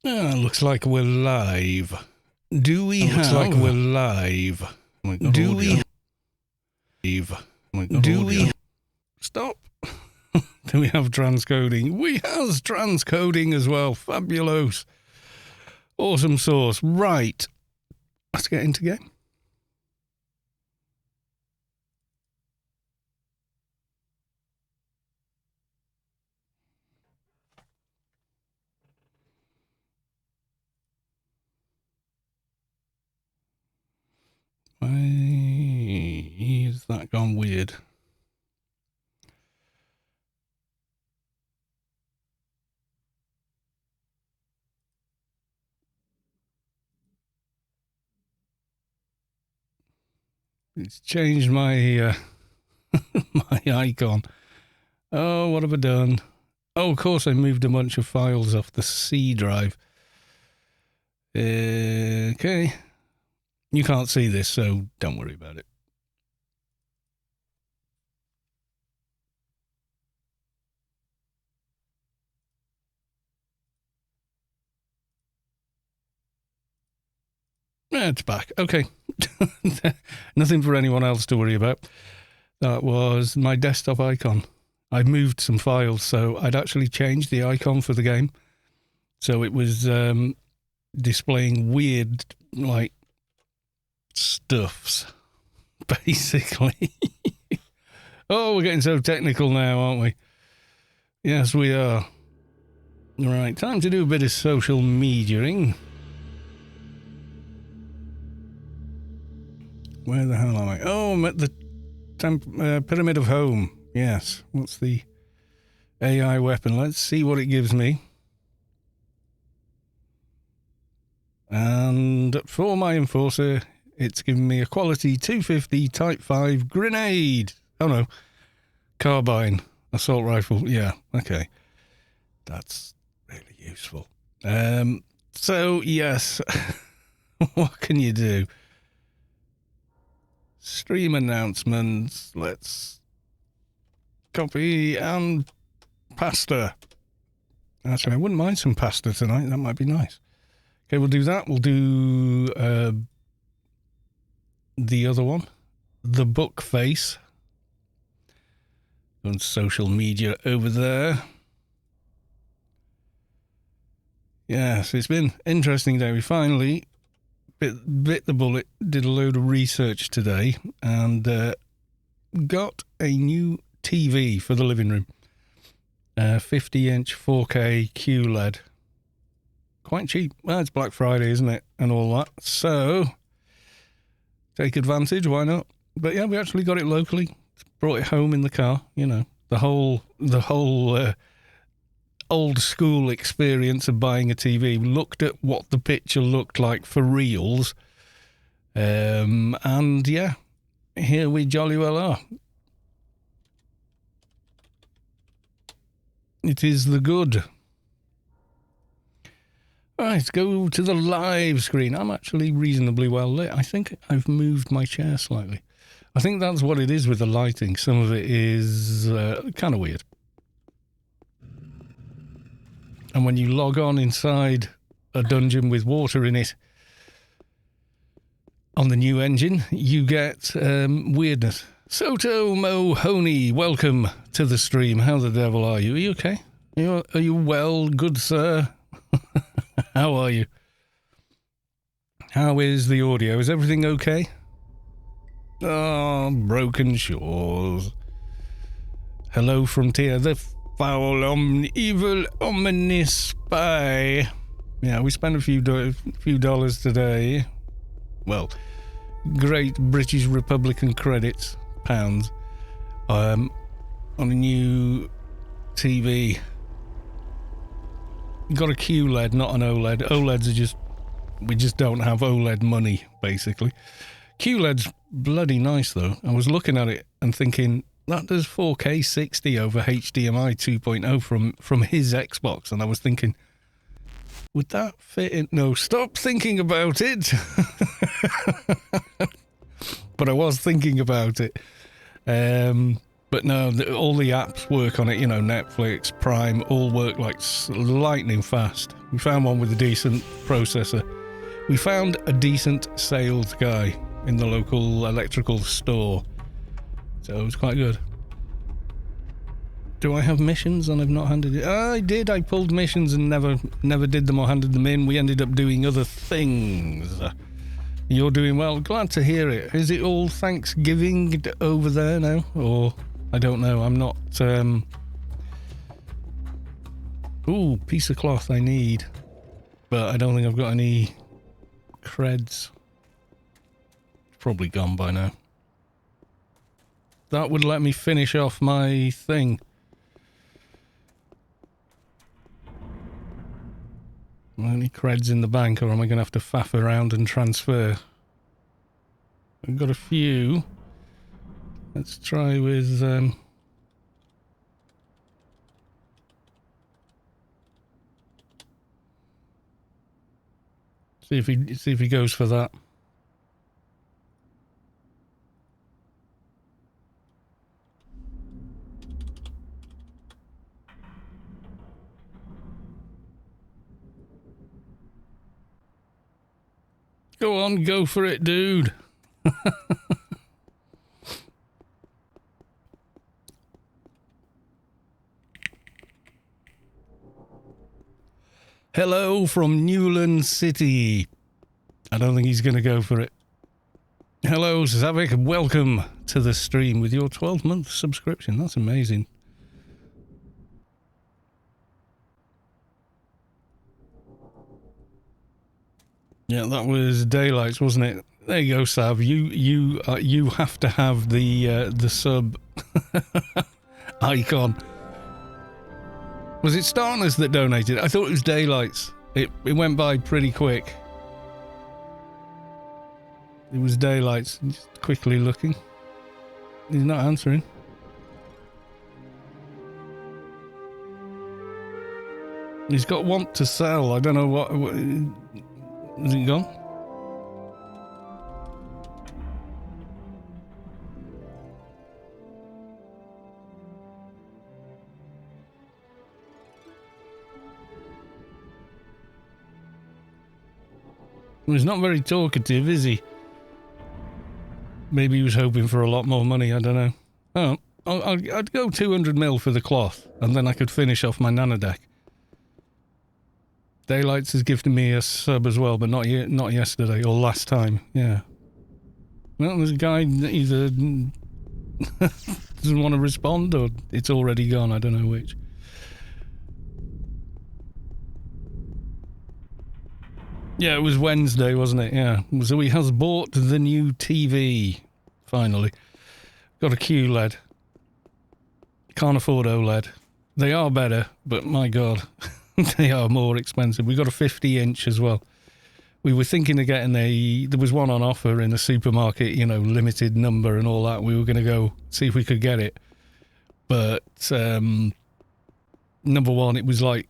Looks like we're live. Do we have... Looks like we're live. Do we... Do we... Stop. Do we have transcoding? We have transcoding as well. Fabulous. Awesome sauce. Right. Let's get into game. Why is that gone weird? It's changed my my icon. Oh, what have I done? Oh, of course I moved a bunch of files off the C drive. Okay. You can't see this, so don't worry about it. It's back. Okay. Nothing for anyone else to worry about. That was my desktop icon. I've moved some files, so I'd actually changed the icon for the game. So it was displaying weird, like, stuffs, basically. Oh, we're getting so technical now, aren't we? Yes, we are. Right, time to do a bit of social mediaing. Where the hell am I? Oh, I'm at the Pyramid of Home. Yes, what's the AI weapon? Let's see what it gives me. And for my enforcer, it's given me a quality 250 Type 5 grenade. Oh no, carbine, assault rifle. Yeah, okay. That's really useful. So, yes, what can you do? Stream announcements. Let's copy and pasta. Actually, I wouldn't mind some pasta tonight. That might be nice. Okay, we'll do that. We'll do the other one, the book face. On social media over there. Yes, it's been an interesting day. We finally bit the bullet, did a load of research today, and got a new TV for the living room. 50-inch 4K QLED. Quite cheap. Well, it's Black Friday, isn't it? And all that. So, take advantage, why not? But yeah, we actually got it locally. Brought it home in the car, you know. The whole old school experience of buying a TV. Looked at what the picture looked like for reals. And yeah, here we jolly well are. It is the good. Right, go to the live screen. I'm actually reasonably well lit. I think I've moved my chair slightly. I think that's what it is with the lighting. Some of it is kind of weird. And when you log on inside a dungeon with water in it on the new engine, you get weirdness. Soto Mohoney, welcome to the stream. How the devil are you? Are you okay? Are you well, good sir? How are you? How is the audio? Is everything okay? Oh, broken shores. Hello from Tia, the foul, evil, ominous spy. Yeah, we spent a few dollars today. Well, great British Republican credits, pounds, on a new TV. Got a QLED, not an OLED. OLEDs are just, we just don't have OLED money, basically. QLED's bloody nice, though. I was looking at it and thinking, that does 4K 60 over HDMI 2.0 from his Xbox. And I was thinking, would that fit in? No, stop thinking about it. But I was thinking about it. But no, all the apps work on it, you know, Netflix, Prime, all work like lightning fast. We found one with a decent processor. We found a decent sales guy in the local electrical store. So it was quite good. Do I have missions and I've not handed it? I did. I pulled missions and never did them or handed them in. We ended up doing other things. You're doing well. Glad to hear it. Is it all Thanksgiving over there now? Or, I don't know. I'm not... Ooh, piece of cloth I need. But I don't think I've got any creds. Probably gone by now. That would let me finish off my thing. Any creds in the bank, or am I going to have to faff around and transfer? I've got a few. Let's try with... See if he goes for that. Go on, go for it, dude. Hello from Newland City. I don't think he's going to go for it. Hello, Zavik. Welcome to the stream with your 12-month subscription. That's amazing. Yeah, that was Daylights, wasn't it? There you go, Sav. You have to have the sub icon. Was it Starners that donated? I thought it was Daylights. It went by pretty quick. It was Daylights. Just quickly looking. He's not answering. He's got want to sell. I don't know what is it gone? Well, he's not very talkative, is he? Maybe he was hoping for a lot more money, I don't know. Oh, I'd go 200 mil for the cloth, and then I could finish off my nanodeck. Daylights has gifted me a sub as well, but not yesterday, or last time, yeah. Well, there's a guy that either doesn't want to respond, or it's already gone, I don't know which. Yeah, it was Wednesday, wasn't it? Yeah. So he has bought the new TV, finally. Got a QLED. Can't afford OLED. They are better, but my God, they are more expensive. We got a 50-inch as well. We were thinking of getting there was one on offer in the supermarket, you know, limited number and all that. We were going to go see if we could get it. But, number one, it was like,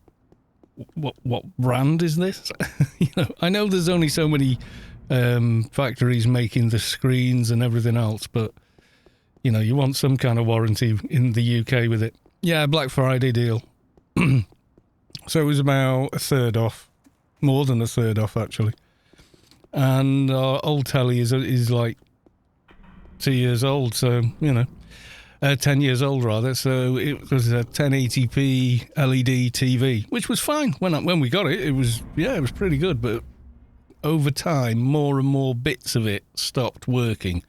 what brand is this? You know, I know there's only so many factories making the screens and everything else, but you know, you want some kind of warranty in the UK with it. Yeah, Black Friday deal. So it was about a third off, more than a third off actually. And our old telly is like 2 years old, so you know. 10 years old rather, so it was a 1080p LED TV, which was fine when we got it. It was pretty good, but over time, more and more bits of it stopped working.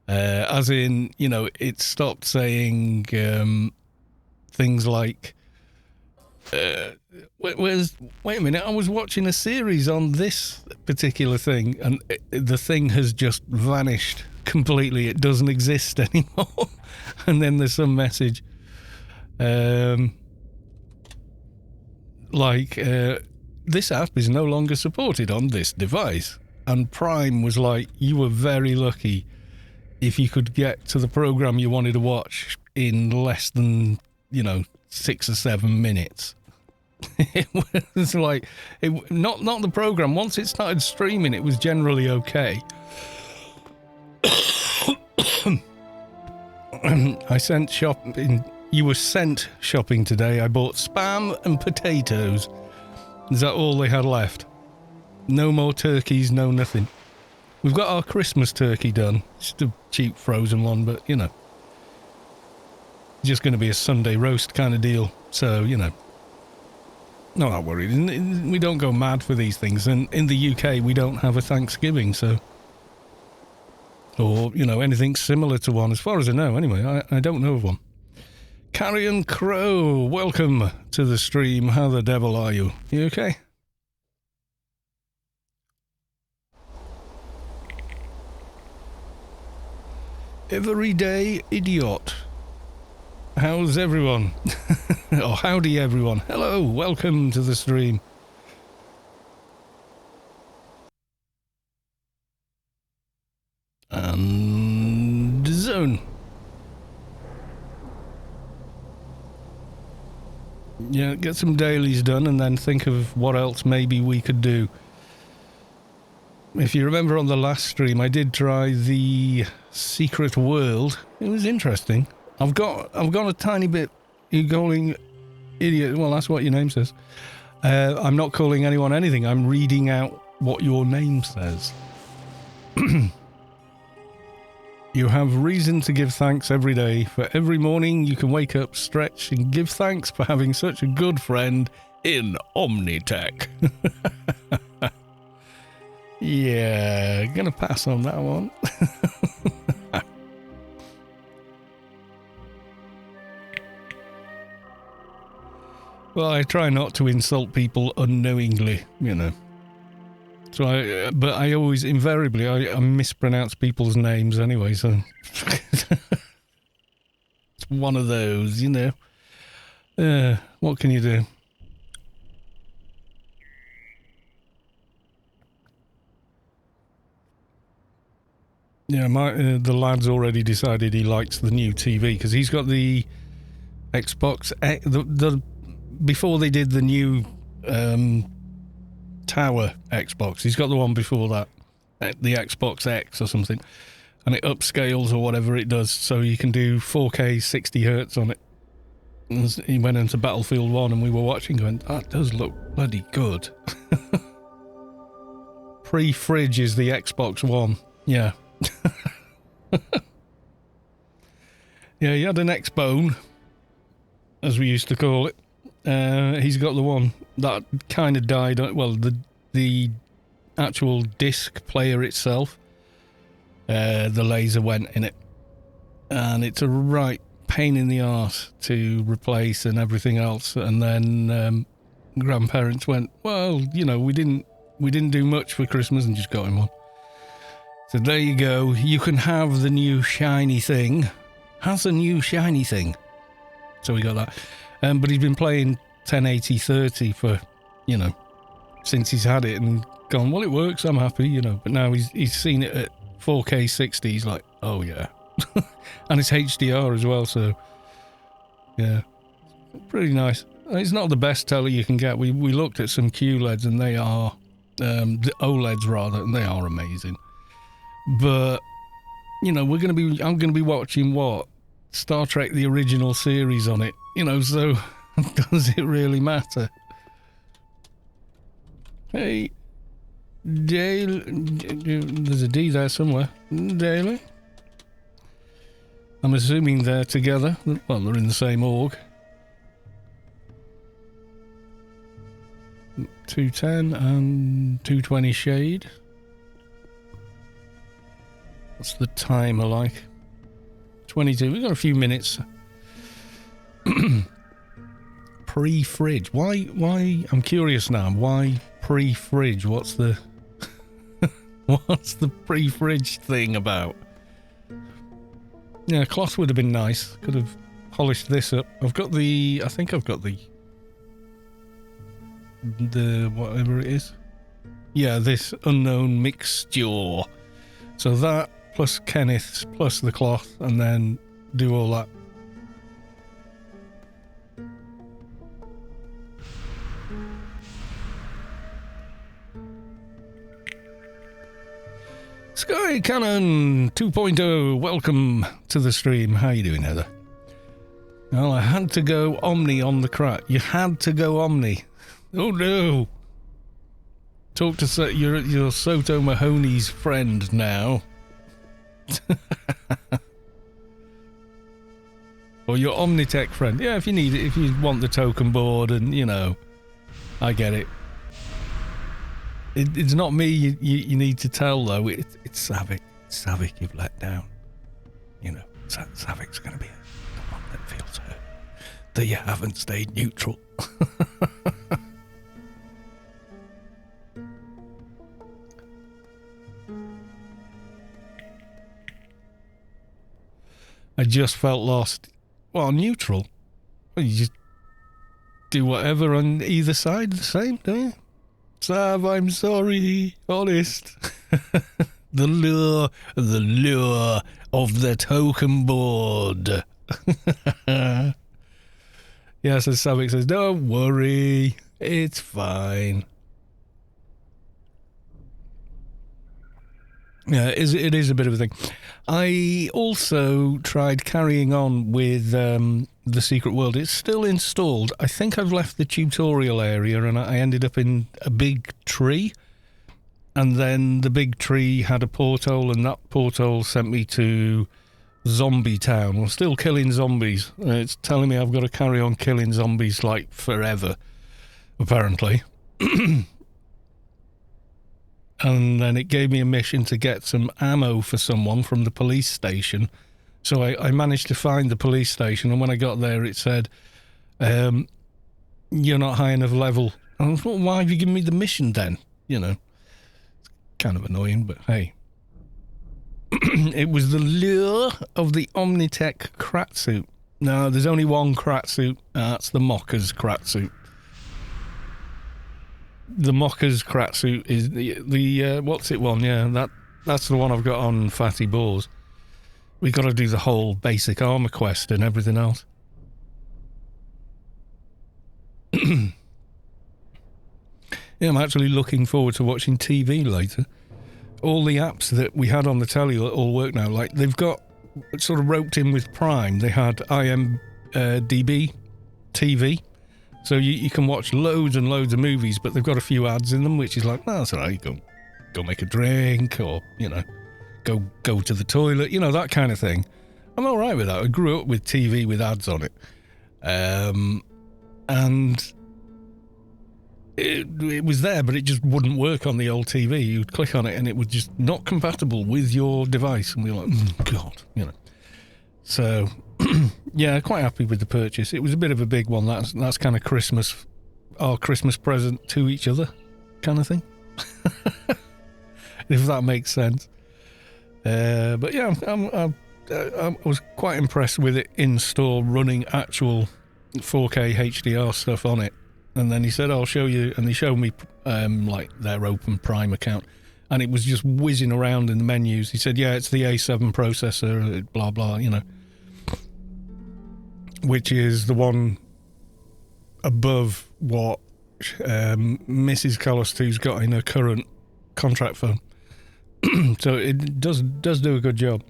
As in, you know, it stopped saying things like, wait a minute, I was watching a series on this particular thing, and the thing has just vanished completely. It doesn't exist anymore. And then there's some message like this app is no longer supported on this device. And Prime was like, you were very lucky if you could get to the program you wanted to watch in less than, you know, 6 or 7 minutes. It was like, not the program. Once it started streaming, it was generally okay. I sent shopping. You were sent shopping today. I bought spam and potatoes. Is that all they had left? No more turkeys, no nothing. We've got our Christmas turkey done. It's just a cheap frozen one, but, you know. Just going to be a Sunday roast kind of deal. So, you know. Not that worried. We don't go mad for these things. And in the UK, we don't have a Thanksgiving, so... Or, you know, anything similar to one, as far as I know, anyway. I don't know of one. Carrion Crow, welcome to the stream. How the devil are you? You okay? Everyday Idiot. How's everyone? Oh, howdy everyone. Hello, welcome to the stream. And Zone. Yeah, get some dailies done and then think of what else maybe we could do. If you remember on the last stream, I did try the Secret World. It was interesting. I've got a tiny bit. You're calling idiot. Well, that's what your name says. I'm not calling anyone anything. I'm reading out what your name says. You have reason to give thanks every day. For every morning you can wake up, stretch, and give thanks for having such a good friend in Omnitech. Yeah, gonna pass on that one. Well, I try not to insult people unknowingly, you know. So but I always, invariably, I mispronounce people's names anyway, so... It's one of those, you know. What can you do? Yeah, the lad's already decided he likes the new TV, because he's got the Xbox... before they did the new... Tower Xbox. He's got the one before that, the Xbox X or something, and it upscales or whatever it does, so you can do 4K 60 hertz on it. And he went into Battlefield 1 and we were watching going, that does look bloody good. Pre-fridge is the Xbox One. Yeah. Yeah, he had an X-Bone, as we used to call it. He's got the one that kind of died. Well, the actual disc player itself, the laser went in it, and it's a right pain in the arse to replace and everything else. And then grandparents went, well, you know, we didn't do much for Christmas and just got him one. So there you go. You can have the new shiny thing. Has a new shiny thing. So we got that. But he's been playing 1080-30 for, you know, since he's had it and gone, well, it works, I'm happy, you know. But now he's seen it at 4K 60. He's like, oh, yeah. And it's HDR as well, so, yeah. Pretty nice. It's not the best telly you can get. We looked at some QLEDs and they are, the OLEDs rather, and they are amazing. But, you know, I'm going to be watching what? Star Trek, the original series on it, you know, so does it really matter? Hey, Dale, there's a D there somewhere. Daily? I'm assuming they're together. Well, they're in the same org. 210 and 220 shade. What's the timer like? 22. We've got a few minutes. Pre-fridge. Why? I'm curious now. Why pre-fridge? What's the pre-fridge thing about? Yeah, cloth would have been nice. Could have polished this up. I think I've got the whatever it is. Yeah, this unknown mixture. So that plus Kenneth's plus the cloth, and then do all that. Sky Cannon 2.0, welcome to the stream. How you doing, Heather? Well, I had to go Omni on the crack. You had to go Omni. Oh no. Talk to your Soto Mahoney's friend now. Or your Omnitech friend. Yeah, if you need it, if you want the token board and, you know, I get it. It's not me you need to tell, though. It's Savick. Savick you've let down. You know, Savick's going to be the one that feels hurt. That you haven't stayed neutral. I just felt lost. Well, neutral. Well, you just do whatever on either side the same, don't you? Sav, I'm sorry. Honest. The lure of the token board. Yeah, so Savick says, don't worry. It's fine. Yeah, it is a bit of a thing. I also tried carrying on with the Secret World. It's still installed. I think I've left the tutorial area and I ended up in a big tree. And then the big tree had a porthole and that porthole sent me to Zombie Town. I'm still killing zombies. It's telling me I've got to carry on killing zombies like forever, apparently. And then it gave me a mission to get some ammo for someone from the police station. So I managed to find the police station, and when I got there it said, you're not high enough level. And I thought, why have you given me the mission then? You know, it's kind of annoying, but hey. It was the lure of the Omnitech Krat suit. No, there's only one Krat suit. That's the Mockers Krat suit. The Mockers Krat suit is the what's it one? Yeah, that's the one I've got on Phattyaws. We got to do the whole basic armor quest and everything else. Yeah, I'm actually looking forward to watching TV later. All the apps that we had on the telly all work now. Like, they've got sort of roped in with Prime. They had IMDb TV. So you can watch loads and loads of movies, but they've got a few ads in them, which is like, no, that's all right. Go make a drink, or, you know, go to the toilet, you know, that kind of thing. I'm all right with that. I grew up with TV with ads on it. And it was there, but it just wouldn't work on the old TV. You'd click on it and it was just not compatible with your device. And we were like, God, you know. So, yeah, quite happy with the purchase. It was a bit of a big one. That's kind of Christmas, our Christmas present to each other kind of thing. If that makes sense. But yeah, I was quite impressed with it in store, running actual 4K HDR stuff on it. And then he said, I'll show you. And they showed me like their Open Prime account. And it was just whizzing around in the menus. He said, yeah, it's the A7 processor, blah, blah, you know. Which is the one above what Mrs. Callis 2's got in her current contract phone. So it does do a good job.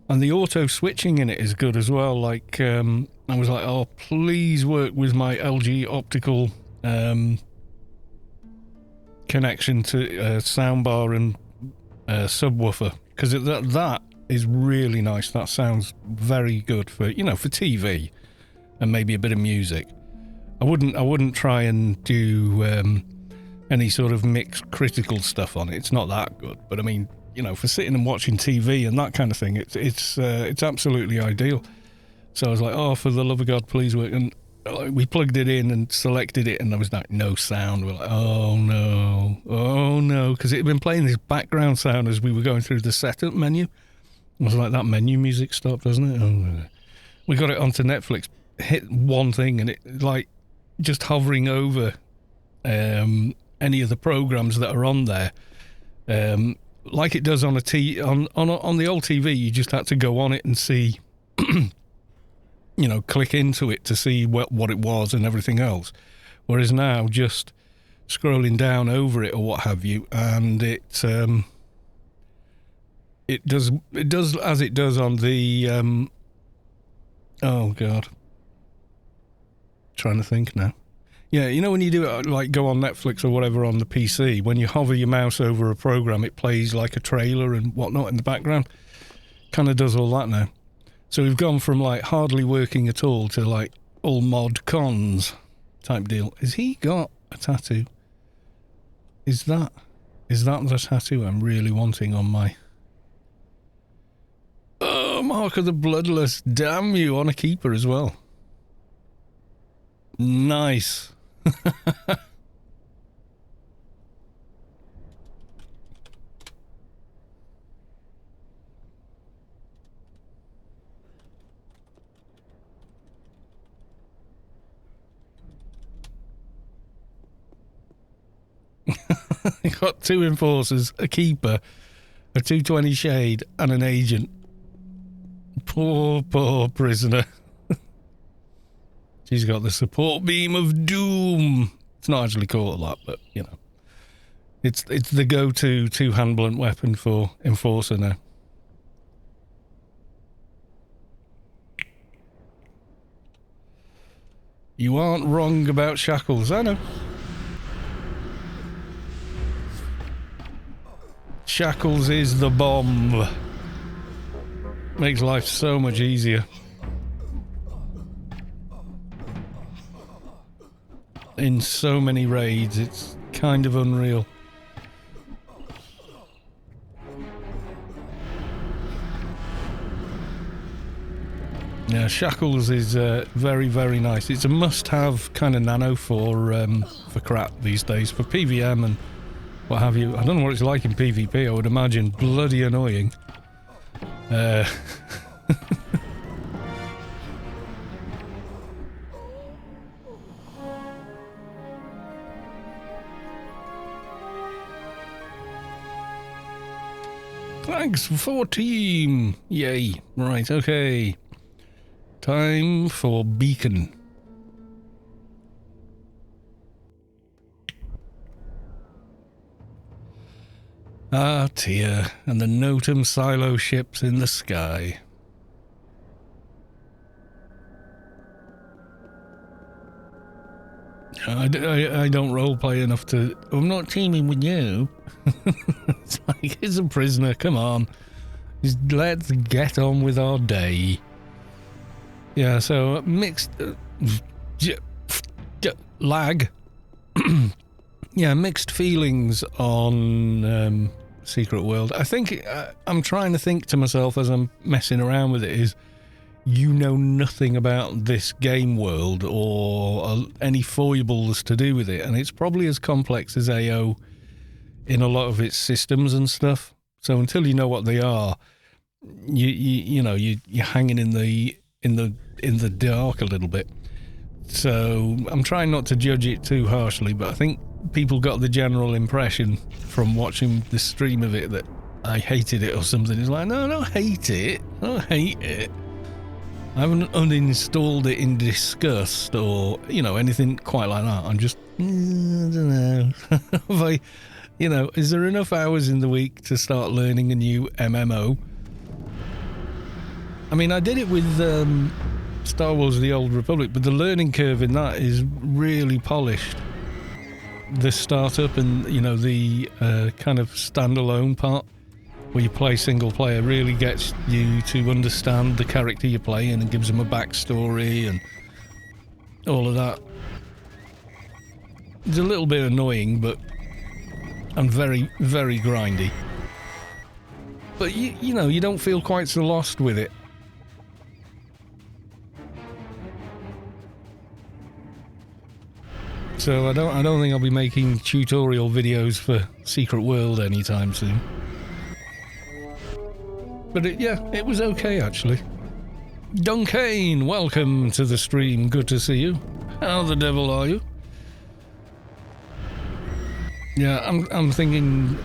And the auto switching in it is good as well. Like, I was like, oh, please work with my LG optical connection to soundbar and subwoofer, because that is really nice. That sounds very good for, you know, for TV and maybe a bit of music. I wouldn't try and do any sort of mixed critical stuff on it. It's not that good, but I mean, you know, for sitting and watching TV and that kind of thing, it's absolutely ideal. So I was like, oh, for the love of God, please work. And we plugged it in and selected it, and there was like no sound. We're like, oh no, because it had been playing this background sound as we were going through the setup menu. It was like that menu music stopped, doesn't it? Oh, we got it onto Netflix, hit one thing, and it like just hovering over any of the programs that are on there, like it does on on the old TV. You just had to go on it and see. You know, click into it to see what it was and everything else. Whereas now, just scrolling down over it or what have you, and it does as it does on the oh god, trying to think now. Yeah, you know when you do it, like go on Netflix or whatever on the PC, when you hover your mouse over a program, it plays like a trailer and whatnot in the background. Kind of does all that now. So we've gone from like hardly working at all to like all mod cons type deal. Has he got a tattoo? Is that the tattoo I'm really wanting on my... Oh, Mark of the Bloodless, damn you, on a keeper as well. Nice. You got 2 enforcers, a keeper, a 220 shade, and an agent. Poor prisoner. She's got the support beam of doom. It's not actually called that, but you know, it's the go-to 2-hand blunt weapon for enforcer now. You aren't wrong about shackles, I know. Shackles is the bomb. Makes life so much easier. In so many raids, it's kind of unreal. Yeah, Shackles is very, very nice. It's a must-have kind of nano for crap these days, for PVM and what have you. I don't know what it's like in PvP. I would imagine bloody annoying. Thanks for team. Yay. Right, okay. Time for beacon. Ah, Tyr, and the Notum silo ships in the sky. I don't roleplay enough to... I'm not teaming with you. It's like, he's a prisoner, come on. Just let's get on with our day. Yeah, so mixed... lag. Yeah, mixed feelings on Secret World. I think I'm trying to think to myself as I'm messing around with it is, you know nothing about this game world or any foibles to do with it, and it's probably as complex as AO in a lot of its systems and stuff. So until you know what they are, you know you're hanging in the dark a little bit. So I'm trying not to judge it too harshly, but I think people got the general impression from watching the stream of it that I hated it or something. It's like, no, I don't hate it. I don't hate it. I haven't uninstalled it in disgust or, you know, anything quite like that. I'm just, I don't know. You know, is there enough hours in the week to start learning a new MMO? I mean, I did it with Star Wars The Old Republic, but the learning curve in that is really polished. The startup and, you know, the kind of standalone part where you play single player really gets you to understand the character you're playing and gives them a backstory and all of that. It's a little bit annoying, but and very, very grindy. But you know, you don't feel quite so lost with it. So I don't think I'll be making tutorial videos for Secret World anytime soon. But it was okay actually. Dunkane, welcome to the stream. Good to see you. How the devil are you? Yeah, I'm thinking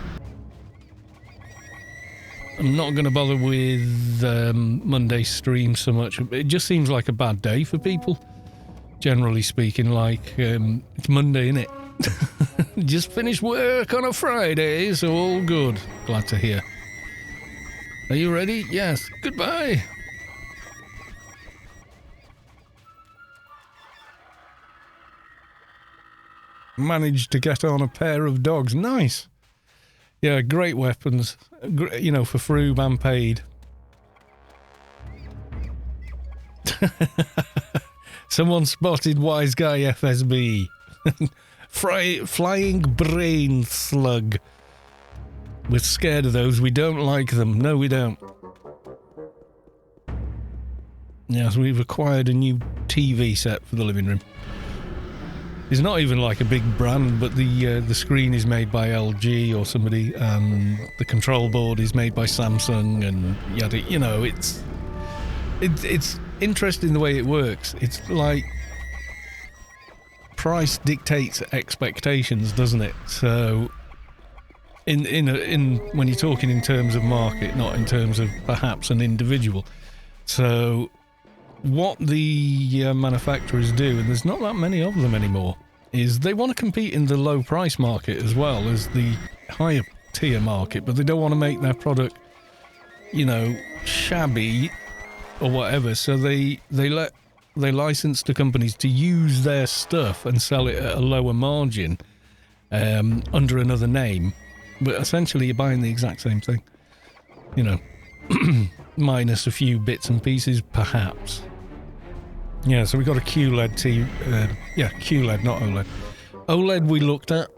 I'm not going to bother with Monday stream so much. It just seems like a bad day for people. Generally speaking, like it's Monday, innit? Just finished work on a Friday, so all good. Glad to hear. Are you ready? Yes. Goodbye. Managed to get on a pair of dogs. Nice. Yeah, great weapons. You know, for Froob and paid. Someone spotted Wise Guy FSB. Flying brain slug. We're scared of those. We don't like them. No, we don't. Yes, we've acquired a new TV set for the living room. It's not even like a big brand, but the screen is made by LG or somebody, and the control board is made by Samsung, and yada. You know, it's interesting the way it works. It's like price dictates expectations, doesn't it? So, in when you're talking in terms of market, not in terms of perhaps an individual. So, what the manufacturers do, and there's not that many of them anymore, is they want to compete in the low price market as well as the higher tier market, but they don't want to make their product, you know, shabby or whatever. So they license to companies to use their stuff and sell it at a lower margin under another name, but essentially you're buying the exact same thing, you know, minus a few bits and pieces perhaps. Yeah, so we got a QLED TV. QLED, not OLED. OLED we looked at,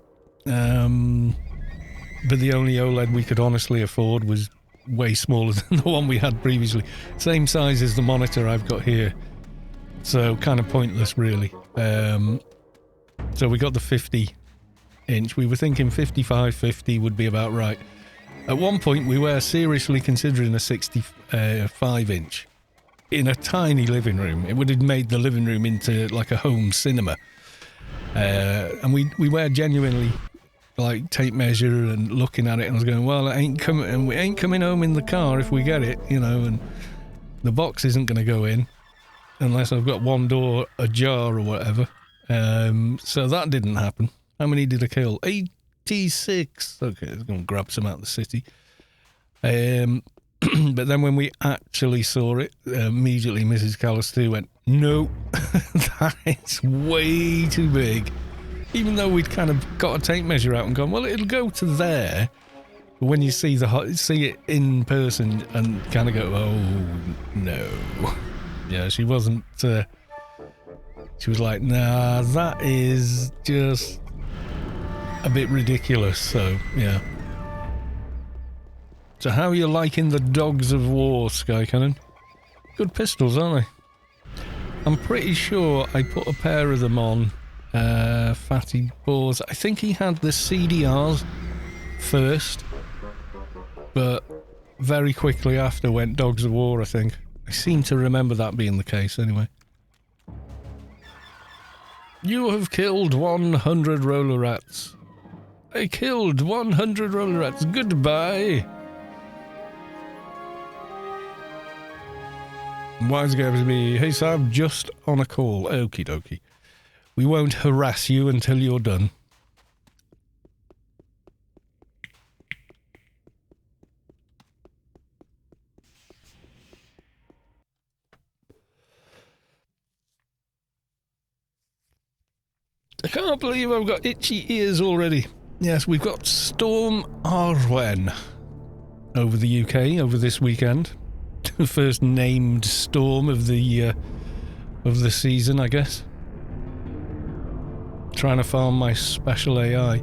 but the only OLED we could honestly afford was way smaller than the one we had previously. Same size as the monitor I've got here, so kind of pointless really. So we got the 50-inch. We were thinking 55-50 would be about right. At one point we were seriously considering a 65-inch. In a tiny living room. It would have made the living room into like a home cinema. And we were genuinely like tape measure and looking at it, and I was going, well, we ain't coming home in the car if we get it, you know, and the box isn't going to go in unless I've got one door ajar or whatever. So that didn't happen. How many did I kill? 86. Okay, I'm going to grab some out of the city. But then when we actually saw it, immediately Mrs. Callister went, no, that is way too big. Even though we'd kind of got a tape measure out and gone, well, it'll go to there. But when you see it in person and kind of go, oh, no. Yeah, she wasn't, she was like, nah, that is just a bit ridiculous, so, yeah. So how are you liking the Dogs of War, Sky Cannon? Good pistols, aren't they? I'm pretty sure I put a pair of them on Phattyaws. I think he had the CDRs first, but very quickly after went Dogs of War, I think. I seem to remember that being the case anyway. You have killed 100 roller rats. I killed 100 roller rats. Goodbye. Wise guy to me, hey Sam, just on a call. Okie dokie. We won't harass you until you're done. I can't believe I've got itchy ears already. Yes, we've got Storm Arwen over the UK over this weekend. The first named storm of the season, I guess. Trying to farm my special AI.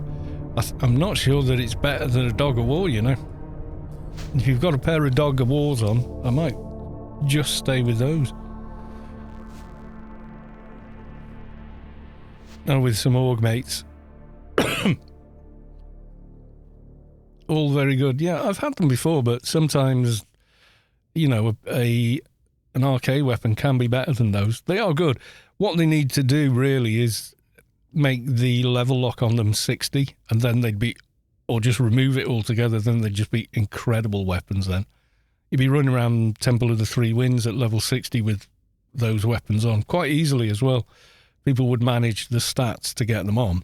I'm not sure that it's better than a Dog of War, you know. If you've got a pair of Dog of Wars on, I might just stay with those. Oh, with some org mates. All very good. Yeah, I've had them before, but sometimes, you know, an arcade weapon can be better than those. They are good. What they need to do really is make the level lock on them 60, and then they'd be, or just remove it altogether, then they'd just be incredible weapons then. You'd be running around Temple of the Three Winds at level 60 with those weapons on, quite easily as well. People would manage the stats to get them on.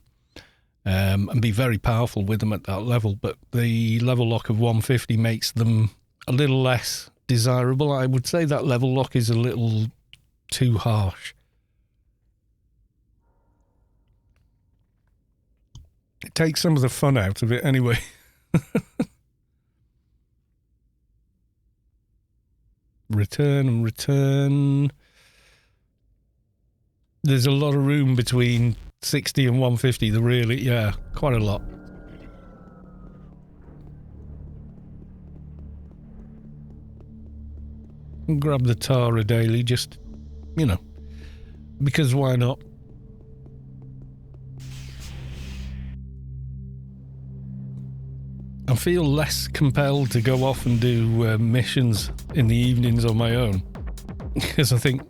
and be very powerful with them at that level. But the level lock of 150 makes them a little less desirable. I would say that level lock is a little too harsh. It takes some of the fun out of it anyway. Return and return. There's a lot of room between 60 and 150. Yeah, quite a lot. Grab the Tara daily, just, you know, because why not? I feel less compelled to go off and do missions in the evenings on my own. Because I think,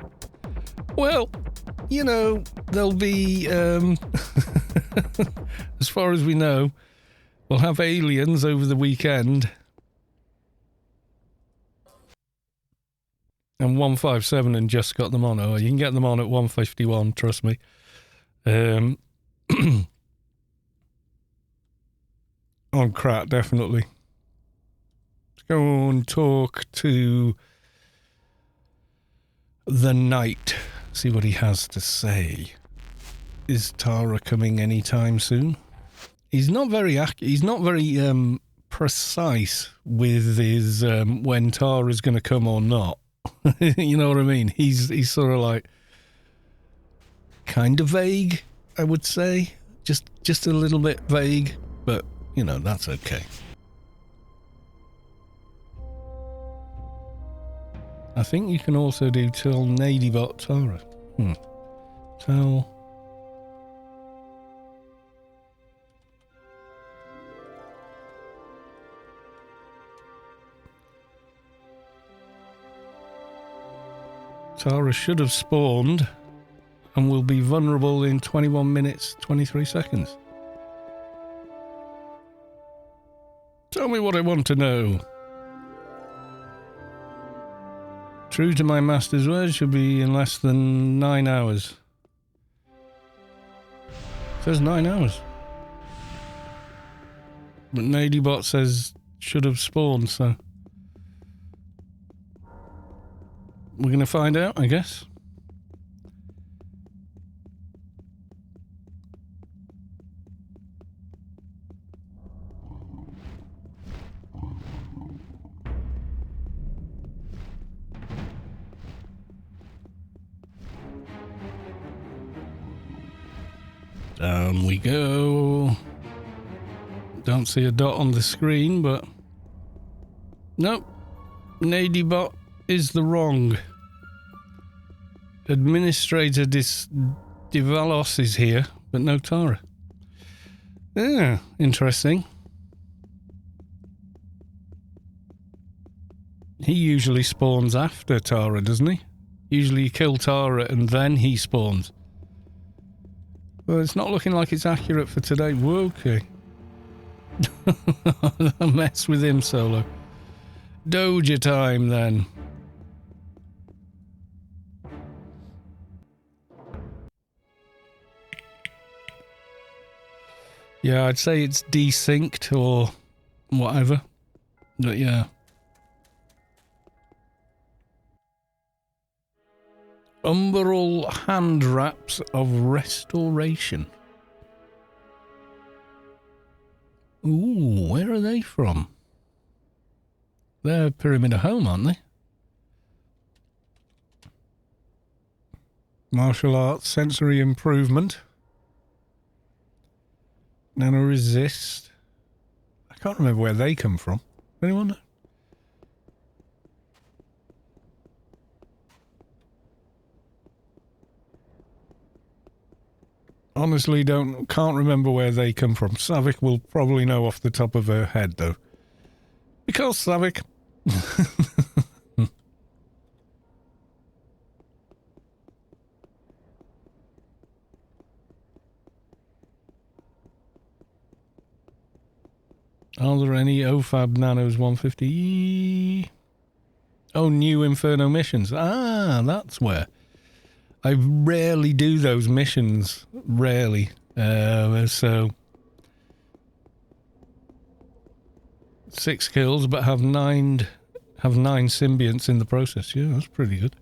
well, you know, there'll be, as far as we know, we'll have aliens over the weekend. And 157 and just got them on. Oh, you can get them on at 151, trust me. On crack, definitely. Let's go and talk to the Knight. See what he has to say. Is Tara coming anytime soon? He's not very precise with his when Tara's going to come or not. You know what I mean? He's sort of like kind of vague, I would say. Just a little bit vague, but you know, that's okay. I think you can also do tell Nadybot Tara. Tell. Tara should have spawned and will be vulnerable in 21 minutes, 23 seconds. Tell me what I want to know. True to my master's word, should be in less than 9 hours. It says 9 hours. But Nadybot says should have spawned, so we're going to find out, I guess. Down we go. Don't see a dot on the screen, but nope. Nadybot is the wrong. Administrator Devalos is here, but no Tara. Yeah, interesting. He usually spawns after Tara, doesn't he? Usually you kill Tara and then he spawns. Well, it's not looking like it's accurate for today. Whoa, okay. I mess with him solo. Doja time then. Yeah, I'd say it's desynced or whatever. But yeah. Umbral hand wraps of restoration. Ooh, where are they from? They're Pyramid of Home, aren't they? Martial arts, sensory improvement. Nano resist. I can't remember where they come from. Anyone know? Honestly, can't remember where they come from. Savik will probably know off the top of her head, though. Because Savik. Are there any OFAB Nanos 150? Oh, new Inferno missions. Ah, that's where. I rarely do those missions. Rarely. So 6 kills, but have 9 symbionts in the process. Yeah, that's pretty good.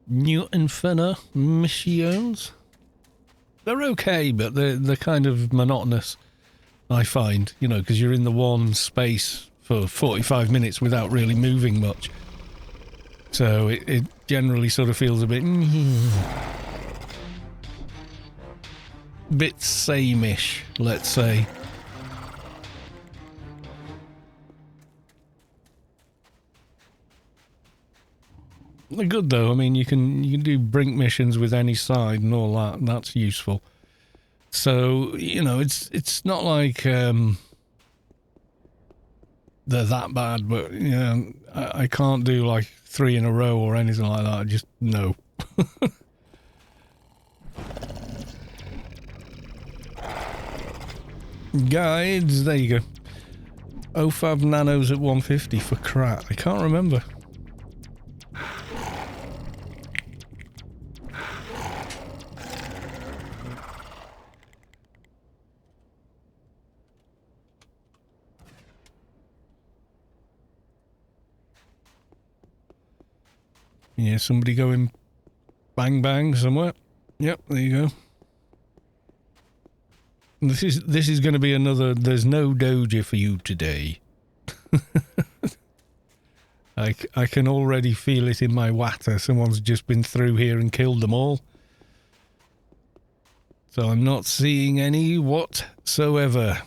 New Inferno missions. They're okay, but they're kind of monotonous, I find, you know, because you're in the one space for 45 minutes without really moving much. So it generally sort of feels a bit sameish, let's say. They're good though. I mean, you can do brink missions with any side and all that, and that's useful. So, you know, it's not like they're that bad, but you know, I can't do like 3 in a row or anything like that. Just no. Guides, there you go. OFAB nanos at 150 for Krat. I can't remember. Yeah, somebody going bang bang somewhere. Yep, there you go. This is going to be another. There's no Doja for you today. I can already feel it in my water. Someone's just been through here and killed them all. So I'm not seeing any whatsoever.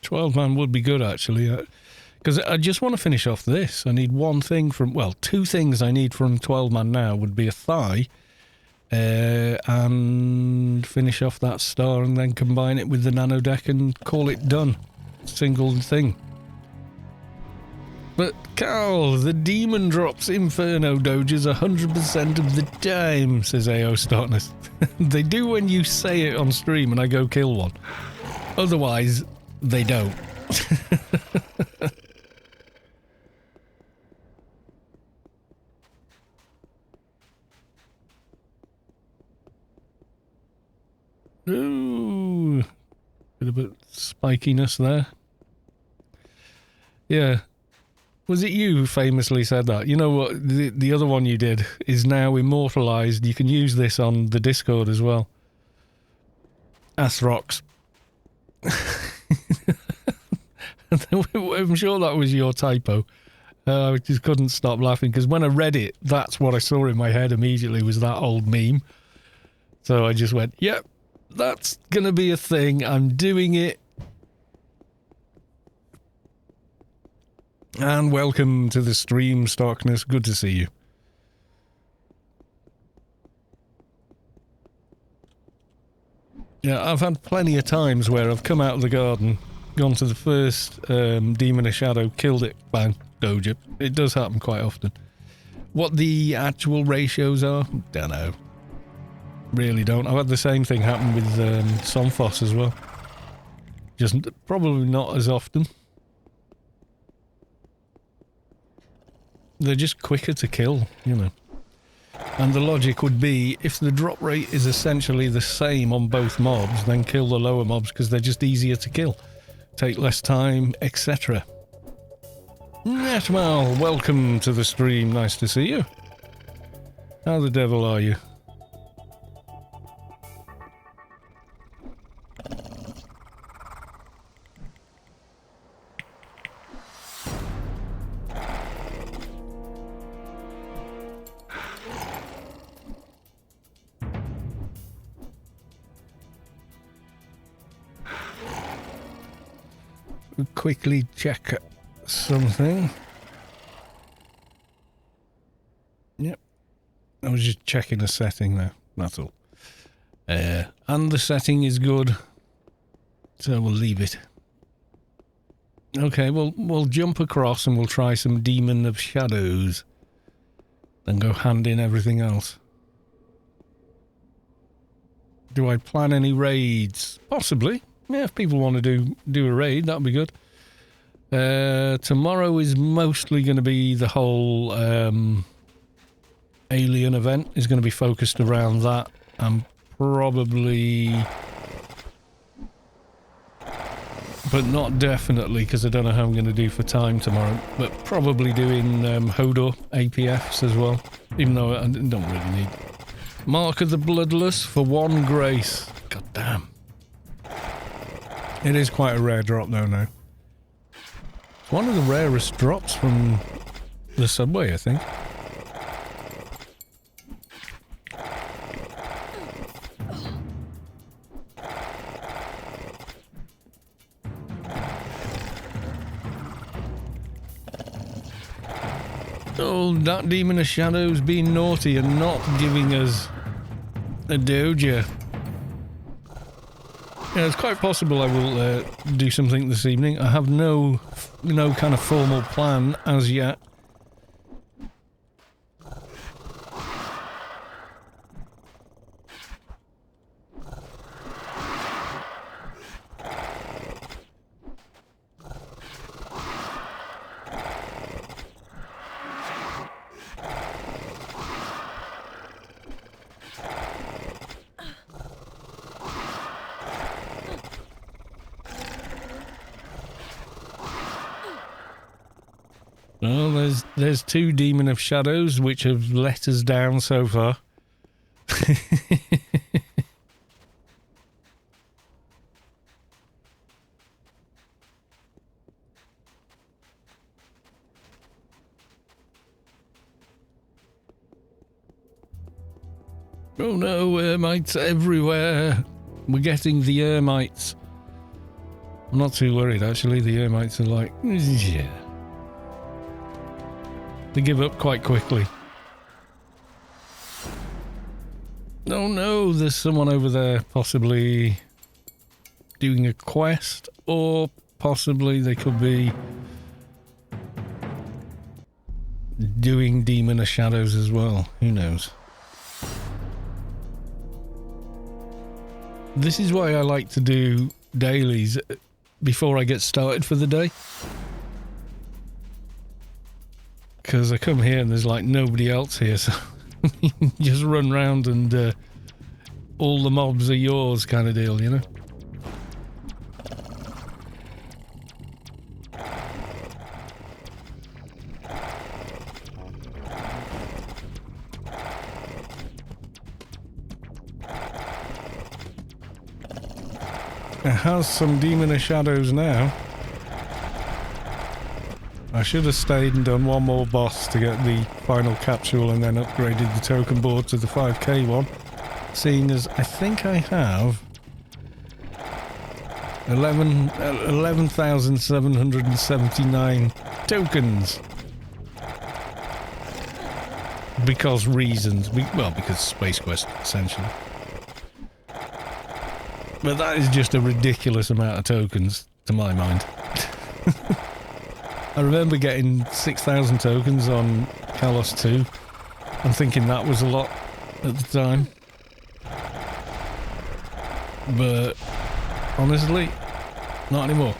12-man would be good, actually. Because I just want to finish off this. I need one thing from... Well, 2 things I need from 12-man now would be a thigh and finish off that star and then combine it with the nano deck and call it done. Single thing. But, Carl, the demon drops Inferno Dojas 100% of the time, says AO Startness. They do when you say it on stream and I go kill one. Otherwise... they don't. Ooh, bit of a spikiness there. Yeah. Was it you who famously said that? You know what? The other one you did is now immortalised. You can use this on the Discord as well. Asrox. I'm sure that was your typo. I just couldn't stop laughing because when I read it, that's what I saw in my head immediately was that old meme. So I just went, yep, that's going to be a thing. I'm doing it. And welcome to the stream, Starkness. Good to see you. Yeah, I've had plenty of times where I've come out of the garden, gone to the first Demon of Shadow, killed it, bang, Doja. It does happen quite often. What the actual ratios are, don't know. Really don't. I've had the same thing happen with Somphos as well. Just probably not as often. They're just quicker to kill, you know. And the logic would be, if the drop rate is essentially the same on both mobs, then kill the lower mobs because they're just easier to kill. Take less time, etc. Netmal, welcome to the stream. Nice to see you. How the devil are you? Quickly check something. Yep. I was just checking a setting there. That's all. And the setting is good. So we'll leave it. Okay, we'll jump across and we'll try some Demon of Shadows. Then go hand in everything else. Do I plan any raids? Possibly. Yeah, if people want to do a raid, that'd be good. Tomorrow is mostly going to be the whole alien event is going to be focused around that. I'm probably... But not definitely, because I don't know how I'm going to do for time tomorrow. But probably doing Hodor APFs as well. Even though I don't really need... Mark of the Bloodless for 1 grace. God damn. It is quite a rare drop though now. It's one of the rarest drops from the subway, I think. Oh, that Demon of Shadows being naughty and not giving us a Doja. Yeah, it's quite possible I will do something this evening. I have no kind of formal plan as yet. Well, there's 2 Demon of Shadows which have let us down so far. Oh no, ermites everywhere. We're getting the ermites. I'm not too worried actually, the ermites are like, yeah. They give up quite quickly. Oh no, there's someone over there possibly doing a quest, or possibly they could be doing Demon of Shadows as well. Who knows? This is why I like to do dailies before I get started for the day. Because I come here and there's like nobody else here, so you can just run around and all the mobs are yours kind of deal, you know? It has some Demon of Shadows now. I should have stayed and done one more boss to get the final capsule and then upgraded the token board to the 5k one. Seeing as I think I have 11,779 tokens. Because reasons. Well, because Space Quest, essentially. But that is just a ridiculous amount of tokens, to my mind. I remember getting 6,000 tokens on Kalos 2 and thinking that was a lot at the time. But honestly, not anymore.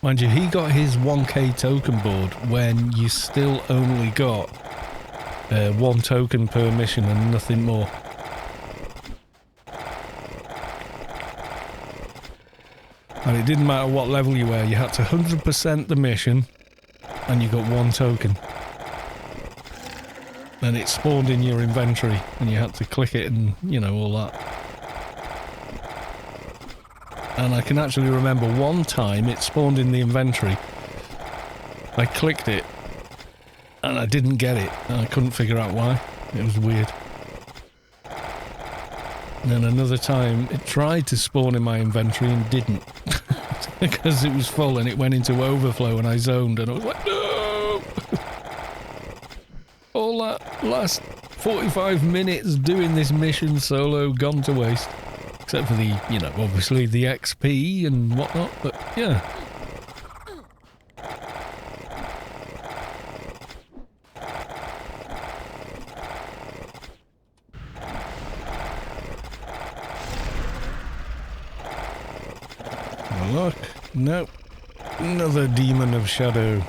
Mind you, he got his 1k token board when you still only got 1 token per mission and nothing more. And it didn't matter what level you were, you had to 100% the mission and you got 1 token. And it spawned in your inventory and you had to click it and, you know, all that. And I can actually remember one time it spawned in the inventory. I clicked it and I didn't get it and I couldn't figure out why. It was weird. And then another time it tried to spawn in my inventory and didn't. Because it was full and it went into overflow and I zoned and I was like, no! All that last 45 minutes doing this mission solo gone to waste. Except for the, you know, obviously the XP and whatnot, but yeah. a look. Nope. Another Demon of Shadow.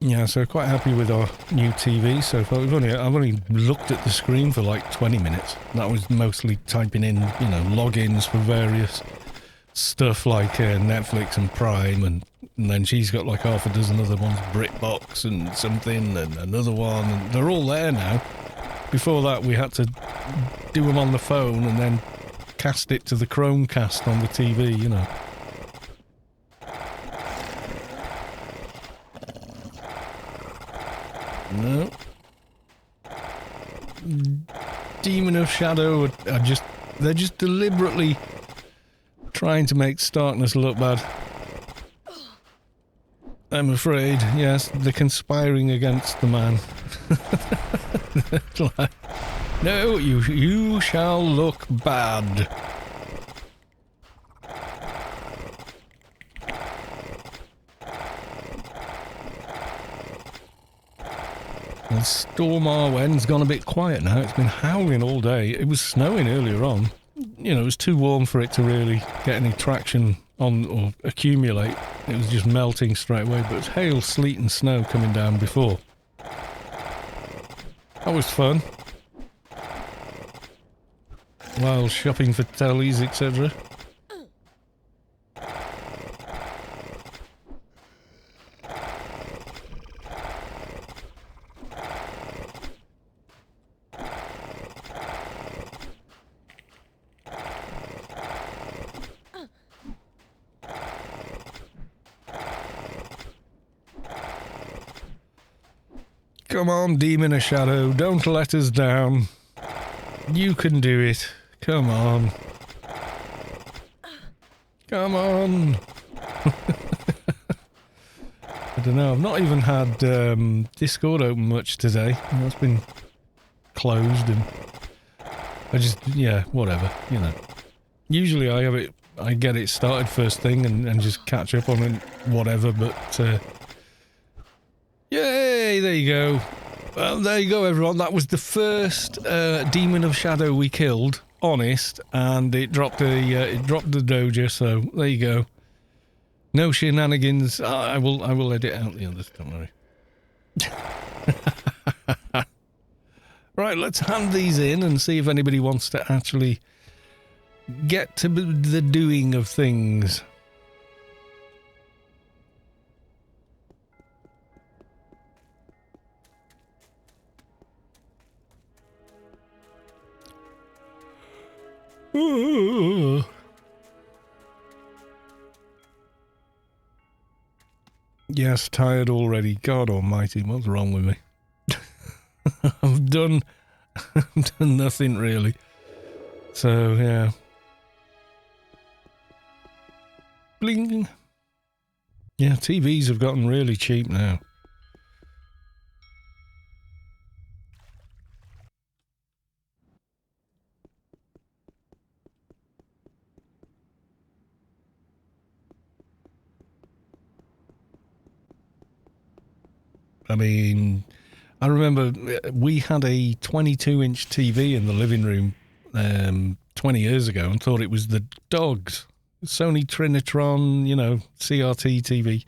Yeah, so quite happy with our new TV so far. I've only looked at the screen for like 20 minutes. That was mostly typing in, you know, logins for various stuff like Netflix and Prime, and then she's got like half a dozen other ones, BritBox and something, and another one, and they're all there now. Before that, we had to do them on the phone and then cast it to the Chromecast on the TV, you know. No. Demon of Shadow they're just deliberately trying to make Starkness look bad. I'm afraid, yes, they're conspiring against the man. Like, no, you shall look bad. Well, Storm Arwen's gone a bit quiet now. It's been howling all day. It was snowing earlier on. You know, it was too warm for it to really get any traction on or accumulate. It was just melting straight away, but it's hail, sleet and snow coming down before. That was fun. While shopping for tellies, etc. Come on, Demon of Shadow, don't let us down. You can do it. Come on. Come on. I don't know, I've not even had Discord open much today. It's been closed and I just, yeah, whatever, you know. Usually I get it started first thing and just catch up on it, whatever, but yay, there you go. Well, there you go, everyone. That was the first Demon of Shadow we killed, honest, and it dropped the Doja, so there you go. No shenanigans. I will edit out the others, don't worry. Right, let's hand these in and see if anybody wants to actually get to the doing of things. Ooh. Yes, tired already. God almighty, what's wrong with me? I've done nothing really. So, yeah. Bling. Yeah, TVs have gotten really cheap now. I mean, I remember we had a 22-inch TV in the living room 20 years ago and thought it was the dogs. Sony Trinitron, you know, CRT TV.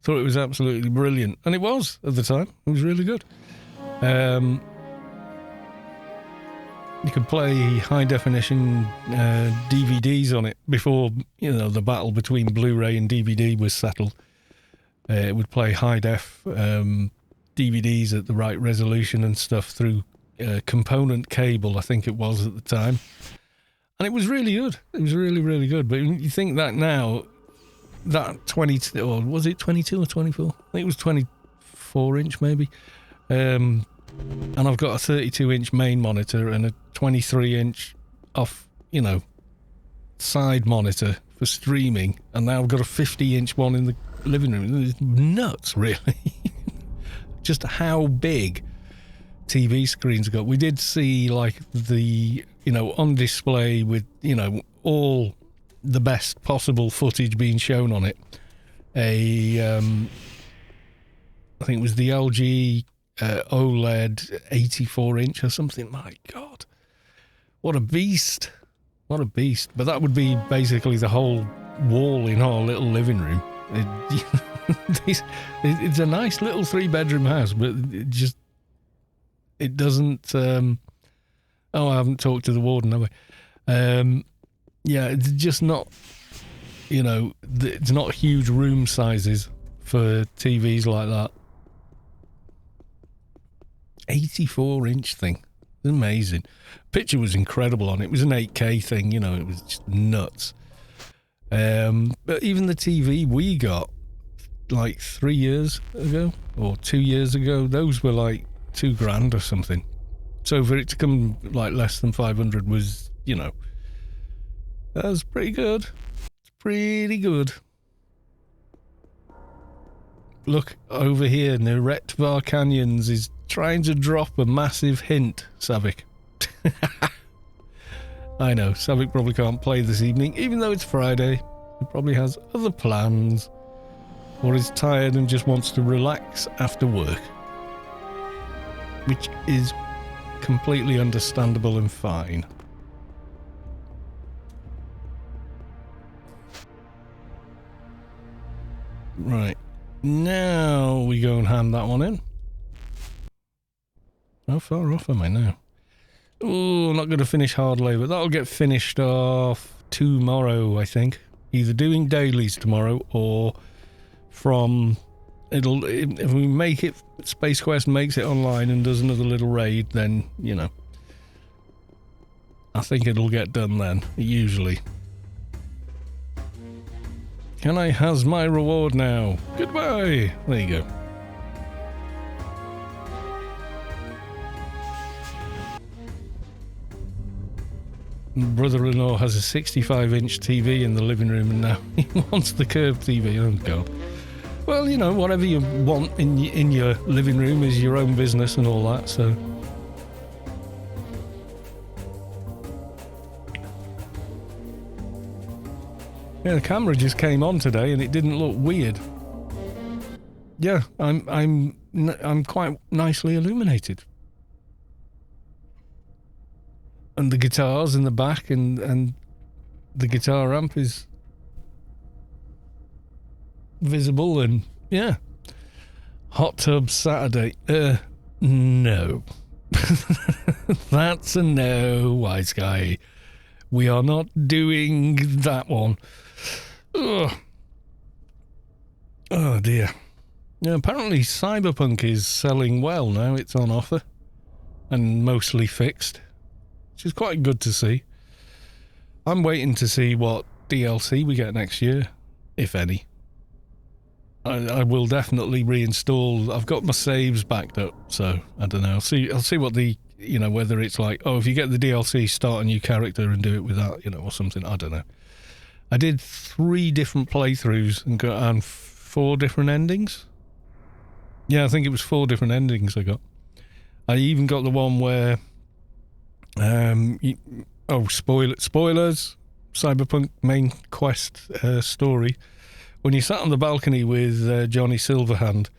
Thought it was absolutely brilliant. And it was at the time. It was really good. You could play high-definition DVDs on it before, you know, the battle between Blu-ray and DVD was settled. It would play high-def DVDs at the right resolution and stuff through component cable, I think it was at the time. And it was really good. It was really, really good. But you think that now, that 20, or was it 22 or 24? I think it was 24-inch maybe. And I've got a 32-inch main monitor and a 23-inch off, you know, side monitor for streaming. And now I've got a 50-inch one in the living room. It's nuts, really. Just how big TV screens got. We did see, like, the, you know, on display with, you know, all the best possible footage being shown on it. I think it was the LG OLED 84-inch or something. My God. What a beast. What a beast. But that would be basically the whole wall in our little living room. It's a nice little 3-bedroom house, but it doesn't... I haven't talked to the warden, have I? Yeah, it's just not... it's not huge room sizes for TVs like that. 84-inch thing. Amazing. Picture was incredible on it. It was an 8K thing, it was just nuts. But even the TV we got like 3 years ago or 2 years ago, those were like $2,000 or something. So for it to come like less than 500 was, that was pretty good. It's pretty good. Look over here, Neretvar Canyons is trying to drop a massive hint, Savik. I know, Savik probably can't play this evening, even though it's Friday. He probably has other plans, or is tired and just wants to relax after work. Which is completely understandable and fine. Right. Now we go and hand that one in. How far off am I now? Oh, I'm not going to finish hard labour. That'll get finished off tomorrow, I think. Either doing dailies tomorrow or from... If we make it, Space Quest makes it online and does another little raid, then, I think it'll get done then, usually. Can I has my reward now? Goodbye! There you go. Brother-in-law has a 65-inch TV in the living room and now he wants the curved TV. Oh, God. Well, whatever you want in your living room is your own business and all that, so... Yeah, the camera just came on today and it didn't look weird. Yeah, I'm quite nicely illuminated. And the guitars in the back and the guitar amp is visible and yeah. Hot Tub Saturday. No. That's a no, Wise Guy. We are not doing that one. Ugh. Oh dear. Yeah, apparently Cyberpunk is selling well now. It's on offer and mostly fixed, which is quite good to see. I'm waiting to see what DLC we get next year, if any. I will definitely reinstall. I've got my saves backed up, so I don't know. I'll see what the, whether it's like, if you get the DLC, start a new character and do it with that, or something. I don't know. I did 3 different playthroughs and got 4 different endings. Yeah, I think it was 4 different endings I got. I even got the one where, spoilers, Cyberpunk main quest story. When you sat on the balcony with Johnny Silverhand,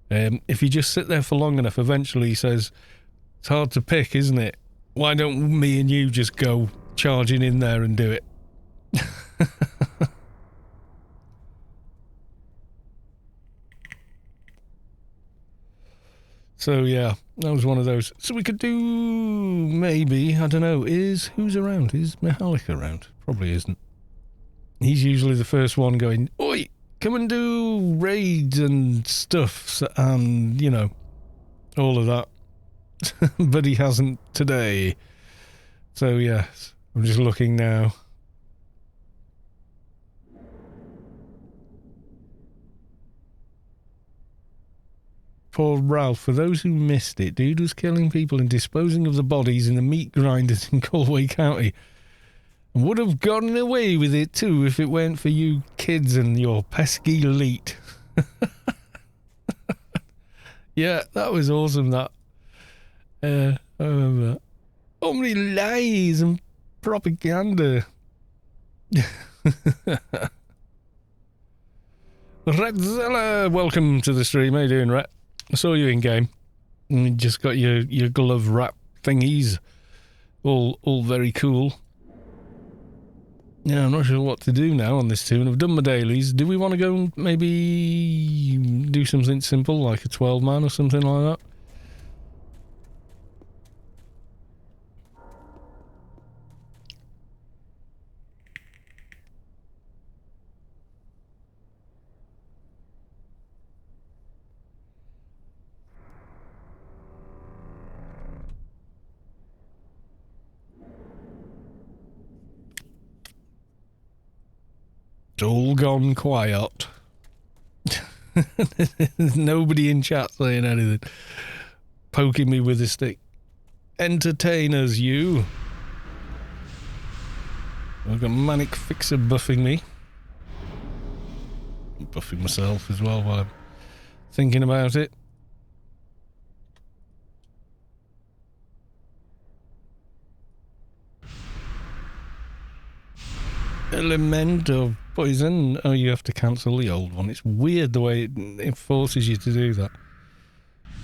if you just sit there for long enough, eventually he says, it's hard to pick, isn't it? Why don't me and you just go charging in there and do it? So yeah, that was one of those. So we could do, maybe, I don't know, who's around? Is Mihalik around? Probably isn't. He's usually the first one going, oi, come and do raids and stuff, and, all of that. But he hasn't today. So yes, I'm just looking now. Poor Ralph, for those who missed it, dude was killing people and disposing of the bodies in the meat grinders in Galway County. And would have gotten away with it too if it weren't for you kids and your pesky elite. Yeah, that was awesome, that. I remember that. So many lies and propaganda. Redzilla, welcome to the stream. How you doing, Rhett? I saw you in game. And you just got your glove wrap thingies. All very cool. Yeah, I'm not sure what to do now on this tune. I've done my dailies. Do we want to go and maybe do something simple, like a 12-man or something like that? It's all gone quiet. There's nobody in chat saying anything. Poking me with a stick. Entertainers, you. I've got Manic Fixer buffing me. I'm buffing myself as well while I'm thinking about it. Element of poison. Oh, you have to cancel the old one. It's weird the way it forces you to do that.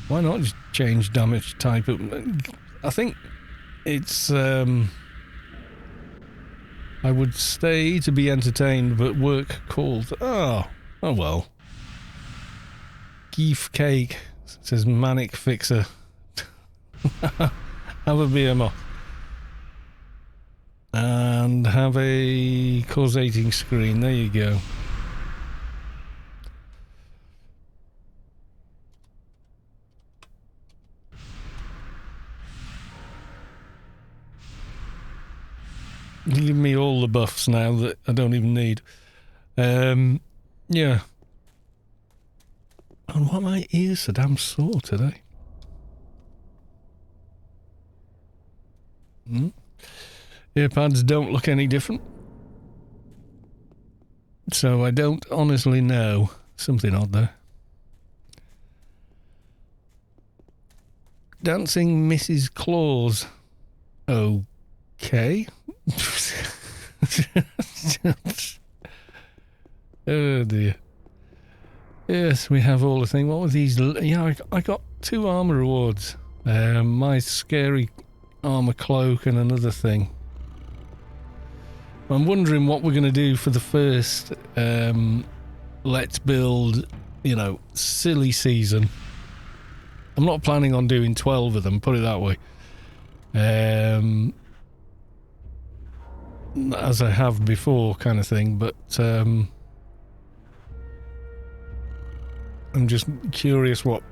Why not just change damage type? I think it's I would stay to be entertained, but work called. Oh well. Geef cake says Manic Fixer. Have a beer, Moth. And have a causating screen. There you go. Give me all the buffs now that I don't even need. Yeah. And why my ears so damn sore today? Earpads don't look any different. So I don't honestly know. Something odd there. Dancing Mrs. Claus. Okay. Oh dear. Yes, we have all the thing. What were these? Yeah, I got 2 armor rewards. My scary armor cloak and another thing. I'm wondering what we're going to do for the first let's build, silly season. I'm not planning on doing 12 of them, put it that way. As I have before, kind of thing, but I'm just curious what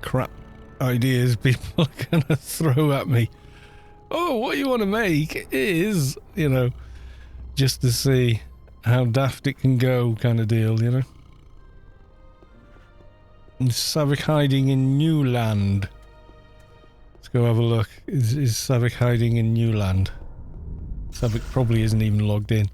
crap ideas people are going to throw at me. Oh, what you want to make is, just to see how daft it can go, kind of deal, And Savik hiding in New Land. Let's go have a look. Is Savik hiding in New Land? Savik probably isn't even logged in.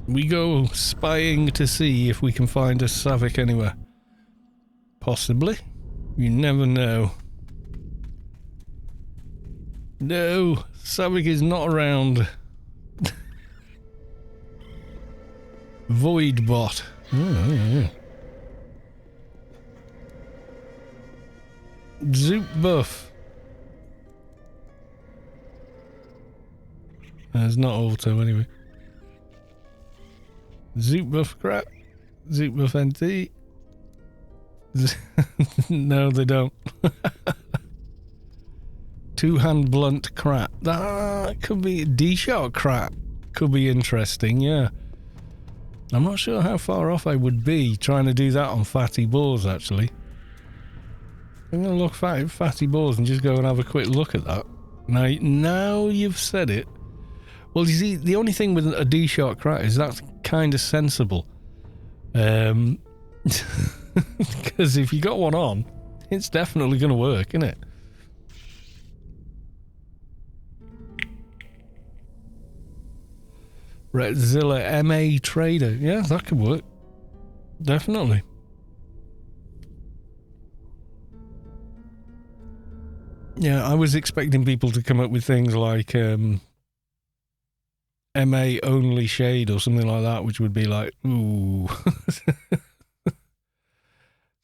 We go spying to see if we can find a Savik anywhere. Possibly. You never know. No, Savik is not around. Void bot. Oh. Zoop buff. It's not auto anyway. Zoop buff crap. Zoop buff NT. No, they don't. 2-hand blunt crap. That could be D-shot crap. Could be interesting, yeah. I'm not sure how far off I would be trying to do that on Phattyaws, actually. I'm going to look Phattyaws and just go and have a quick look at that. Now you've said it. Well, you see, the only thing with a D-shot crap is that's kind of sensible. Because if you got one on, it's definitely going to work, isn't it? Redzilla MA Trader. Yeah, that could work. Definitely. Yeah, I was expecting people to come up with things like MA only shade or something like that, which would be like, ooh.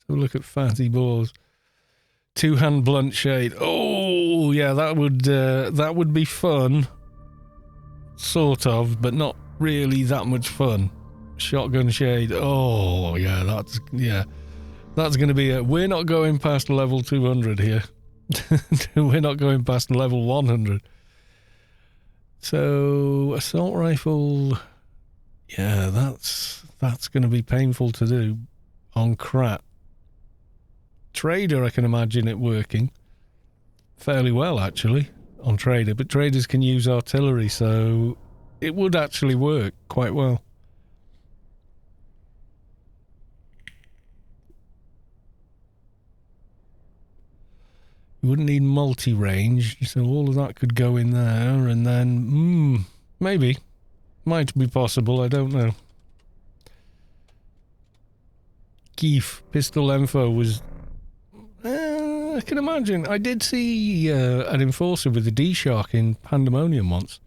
So look at Phattyaws. Two-hand blunt shade. Oh, yeah, that would be fun. Sort of, but not really that much fun. Shotgun shade. Oh, yeah, that's going to be it. We're not going past level 200 here. We're not going past level 100. So, assault rifle, yeah, that's going to be painful to do on Krat. Trader, I can imagine it working fairly well, actually, on Trader. But traders can use artillery, so it would actually work quite well. You wouldn't need multi-range, so all of that could go in there, and then, maybe. Might be possible, I don't know. Keef, pistol info was... I can imagine. I did see an enforcer with a D-Shark in Pandemonium once.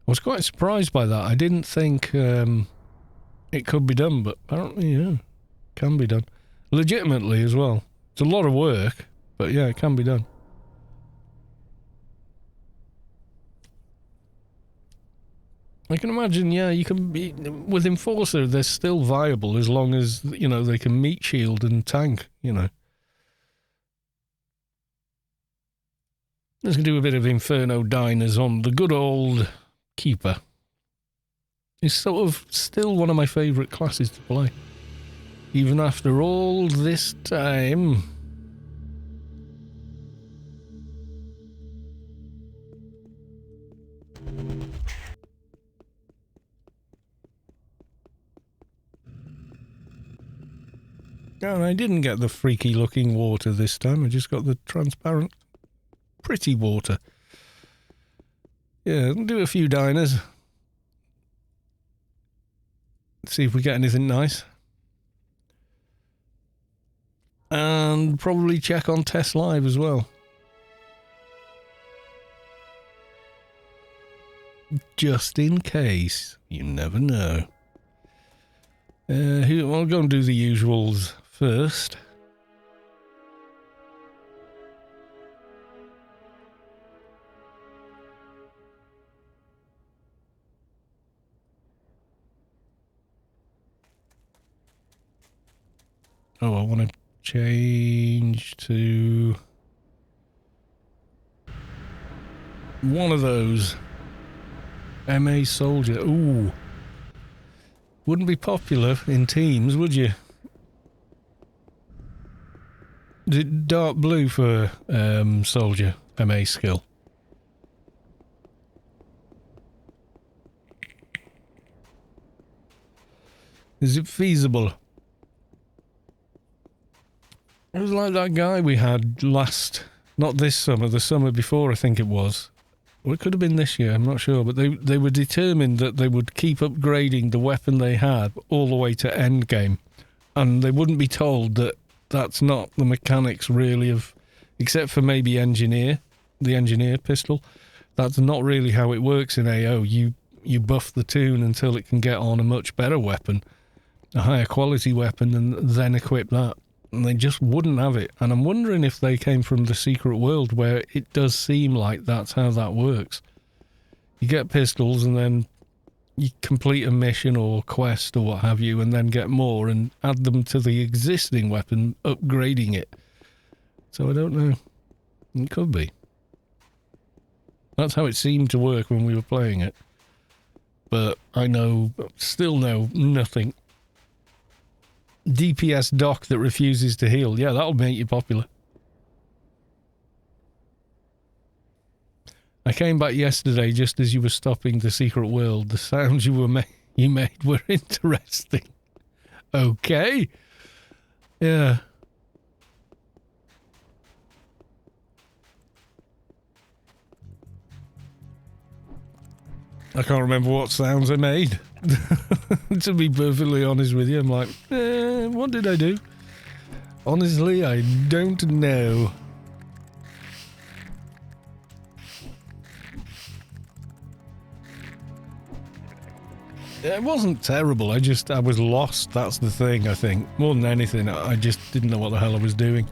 I was quite surprised by that. I didn't think it could be done, but apparently, yeah, can be done. Legitimately as well. It's a lot of work, but yeah, it can be done. I can imagine, yeah, you can be... With Enforcer, they're still viable as long as, you know, they can meat shield and tank, you know. Let's do a bit of Inferno Dynas on the good old Keeper. It's sort of still one of my favourite classes to play. Even after all this time... And I didn't get the freaky looking water this time. I just got the transparent, pretty water. Yeah, do a few Dynas. See if we get anything nice. And probably check on Test Live as well. Just in case. You never know. I'll go and do the usuals first. Oh, I want to change to one of those. MA Soldier. Ooh. Wouldn't be popular in teams, would you? Dark blue for Soldier, MA skill. Is it feasible? It was like that guy we had last, not this summer, the summer before I think it was. Well, it could have been this year, I'm not sure, but they were determined that they would keep upgrading the weapon they had all the way to endgame. And they wouldn't be told that that's not the mechanics really of, except for maybe the engineer pistol. That's not really how it works in AO. You buff the tune until it can get on a much better weapon, a higher quality weapon, and then equip that. And they just wouldn't have it. And I'm wondering if they came from the secret world where it does seem like that's how that works. You get pistols and then you complete a mission or quest or what have you, and then get more and add them to the existing weapon, upgrading it. So I don't know. It could be. That's how it seemed to work when we were playing it. But I still know nothing. DPS doc that refuses to heal. Yeah, that'll make you popular. I came back yesterday just as you were stopping the secret world. The sounds you made were interesting. Okay. Yeah. I can't remember what sounds I made. To be perfectly honest with you, I'm like, what did I do? Honestly, I don't know. It wasn't terrible. I was lost. That's the thing, I think. More than anything, I just didn't know what the hell I was doing.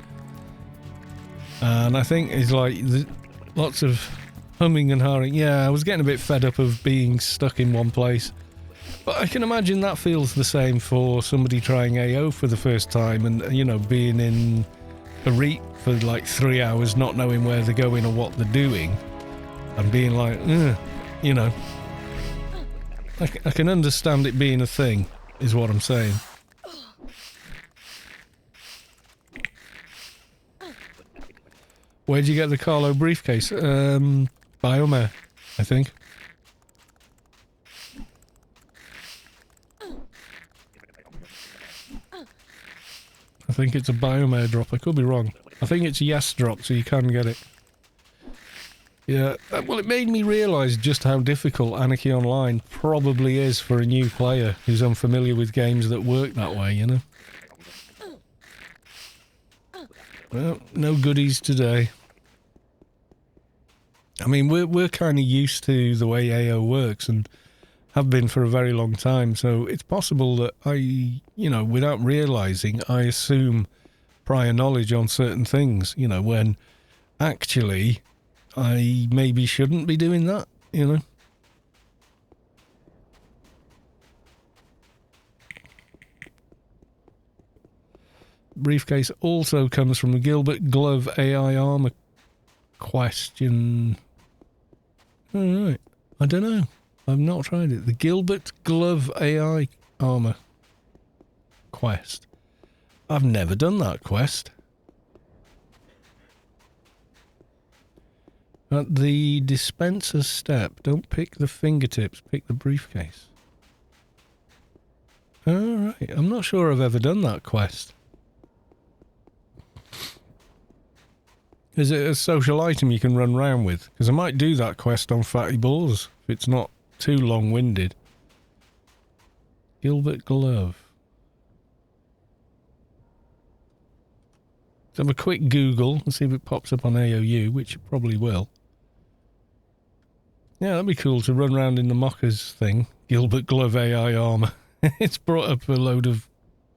And I think it's like lots of humming and hawing. Yeah, I was getting a bit fed up of being stuck in one place. But I can imagine that feels the same for somebody trying AO for the first time and, you know, being in a REIT for like 3 hours, not knowing where they're going or what they're doing, and being like, you know. I can understand it being a thing, is what I'm saying. Where'd you get the Carlo briefcase? Biomare, I think. I think it's a biomare drop. I could be wrong. I think it's a yes drop, so you can get it. Yeah, well, it made me realise just how difficult Anarchy Online probably is for a new player who's unfamiliar with games that work that way, you know? Well, no goodies today. I mean, we're kind of used to the way AO works and have been for a very long time, so it's possible that you know, without realising, I assume prior knowledge on certain things, you know, when actually I maybe shouldn't be doing that, you know? Briefcase also comes from the Gilbert Glove AI armor question. Alright, I don't know. I've not tried it. The Gilbert Glove AI armor quest. I've never done that quest. At the dispenser step, don't pick the fingertips, pick the briefcase. Alright, I'm not sure I've ever done that quest. Is it a social item you can run around with? Because I might do that quest on Phattyaws if it's not too long-winded. Gilbert Glove. Let's have a quick Google and see if it pops up on AOU, which it probably will. Yeah, that'd be cool to run around in the Mockers thing. Gilbert Glove AI armor. It's brought up a load of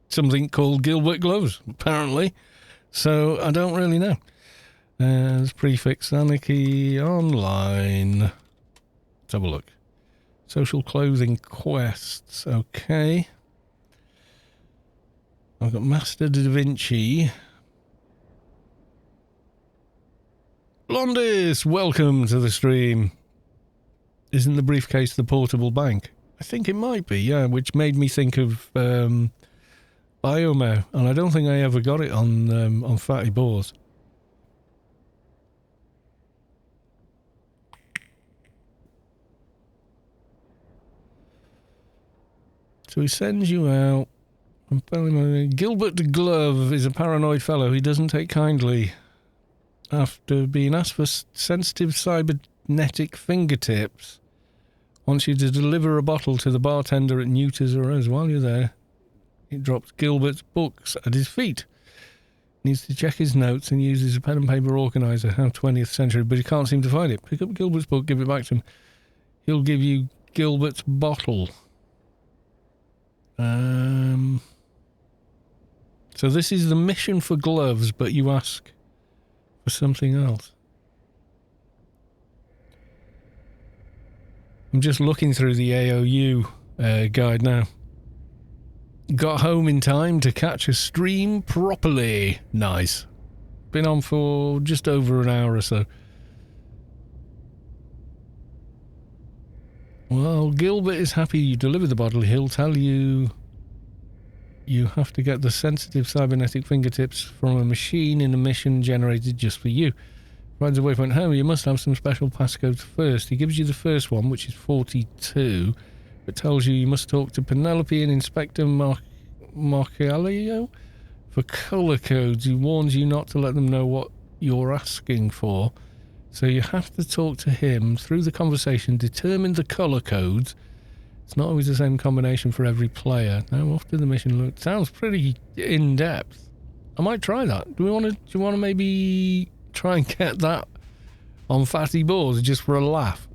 something called Gilbert Gloves, apparently. So I don't really know. There's prefix Anarchy Online. Let's have a look. Social clothing quests. Okay. I've got Master Da Vinci. Blondis, welcome to the stream. Isn't the briefcase the portable bank? I think it might be, yeah, which made me think of Biomare, and I don't think I ever got it on Phattyaws. So he sends you out. Gilbert Glove is a paranoid fellow. He doesn't take kindly. After being asked for sensitive cybernetic fingertips, wants you to deliver a bottle to the bartender at Newters or us. While you're there, he drops Gilbert's books at his feet. Needs to check his notes and uses a pen and paper organiser. How 20th century, but he can't seem to find it. Pick up Gilbert's book, give it back to him. He'll give you Gilbert's bottle. So this is the mission for gloves, but you ask for something else. I'm just looking through the AOU guide now. Got home in time to catch a stream properly. Nice. Been on for just over an hour or so. Well, Gilbert is happy you deliver the bottle. He'll tell you you have to get the sensitive cybernetic fingertips from a machine in a mission generated just for you. Finds a waypoint home. You must have some special passcodes first. He gives you the first one, which is 42, but tells you must talk to Penelope and Inspector Marcialio for colour codes. He warns you not to let them know what you're asking for. So you have to talk to him through the conversation, determine the colour codes. It's not always the same combination for every player. Now off to the mission. Look, sounds pretty in-depth. I might try that. Do you want to maybe try and get that on Phattyaws just for a laugh?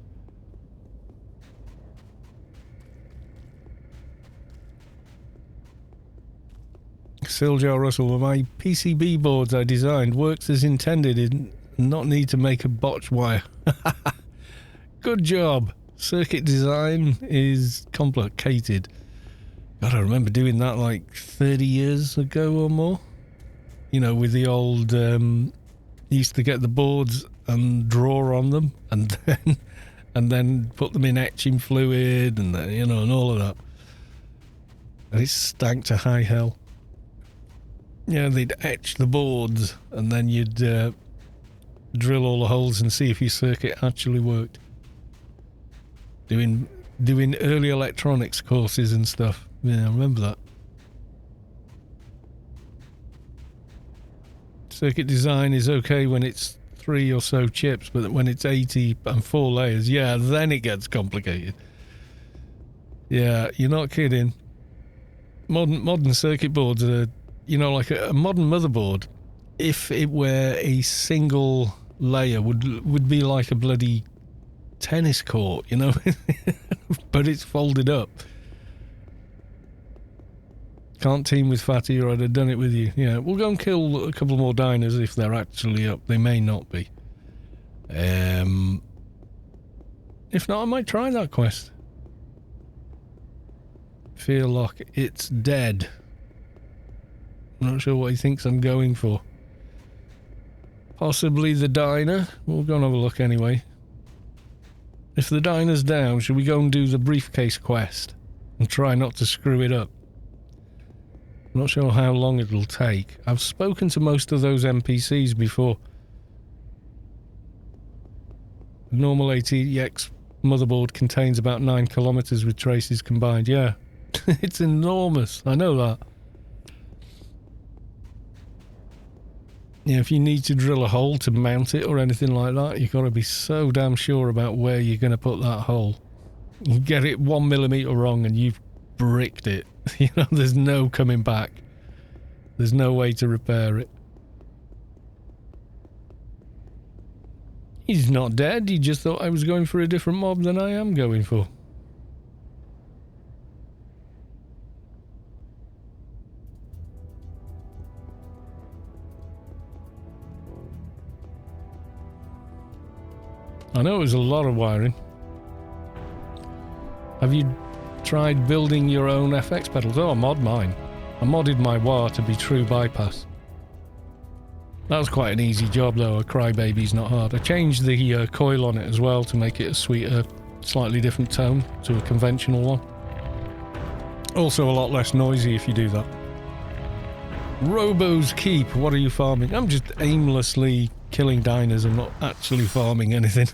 Phil Joe Russell, my PCB boards I designed works as intended and not need to make a botch wire. Good job. Circuit design is complicated. God, I remember doing that like 30 years ago or more. You know, with the old, used to get the boards and draw on them and then put them in etching fluid and, you know, and all of that. And it stank to high hell. Yeah, they'd etch the boards and then you'd drill all the holes and see if your circuit actually worked. Doing early electronics courses and stuff. Yeah, I remember that. Circuit design is okay when it's 3 or so chips, but when it's 80 and 4 layers, yeah, then it gets complicated. Yeah, you're not kidding. Modern circuit boards are, you know, like a modern motherboard, if it were a single layer, would be like a bloody tennis court, you know, but it's folded up. Can't team with Fatty or I'd have done it with you. Yeah, we'll go and kill a couple more Dynas if they're actually up. They may not be. If not, I might try that quest. Feel like it's dead. I'm not sure what he thinks I'm going for. Possibly the Dyna. We'll go and have a look anyway. If the Dyna's down, should we go and do the Briefcase quest and try not to screw it up? I'm not sure how long it'll take. I've spoken to most of those NPCs before. The normal ATX motherboard contains about 9 kilometers with traces combined. Yeah, it's enormous. I know that. Yeah, if you need to drill a hole to mount it or anything like that, you've got to be so damn sure about where you're going to put that hole. You get it 1 millimeter wrong and you've bricked it. You know, there's no coming back. There's no way to repair it. He's not dead. He just thought I was going for a different mob than I am going for. I know it was a lot of wiring. Have you tried building your own FX pedals? Oh, I mod mine. I modded my wah to be true bypass. That was quite an easy job though, a crybaby's not hard. I changed the coil on it as well to make it a sweeter, slightly different tone to a conventional one. Also a lot less noisy if you do that. Robo's Keep, what are you farming? I'm just aimlessly killing Dynas. I'm not actually farming anything.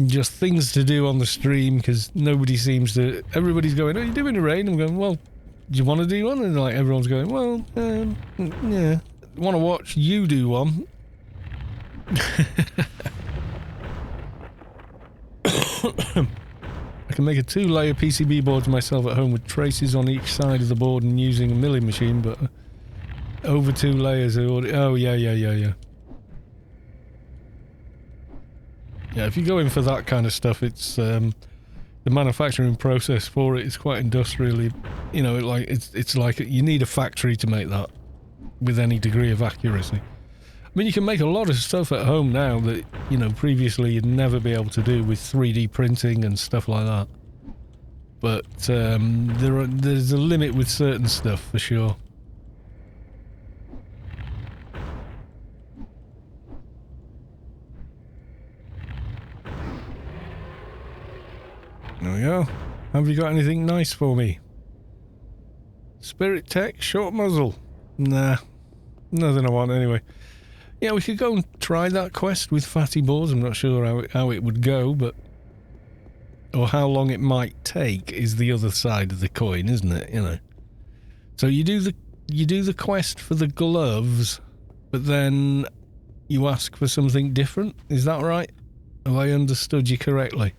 Just things to do on the stream because nobody seems to. Everybody's going, "Oh, you're doing a raid?" I'm going, "Well, do you want to do one?" And like everyone's going, "Well, yeah, want to watch you do one." I can make a 2-layer PCB board myself at home with traces on each side of the board and using a milling machine, but over 2 layers. Oh yeah. Yeah, if you go in for that kind of stuff, it's the manufacturing process for it is quite industrially, you know, it's like you need a factory to make that with any degree of accuracy. I mean, you can make a lot of stuff at home now that, you know, previously you'd never be able to do with 3D printing and stuff like that. But there's a limit with certain stuff for sure. There we go. Have you got anything nice for me? Spirit Tech, short muzzle. Nah, nothing I want anyway. Yeah, we could go and try that quest with Fatty Boards. I'm not sure how it would go, but... Or how long it might take is the other side of the coin, isn't it? You know. So you do the quest for the gloves, but then you ask for something different. Is that right? Have I understood you correctly?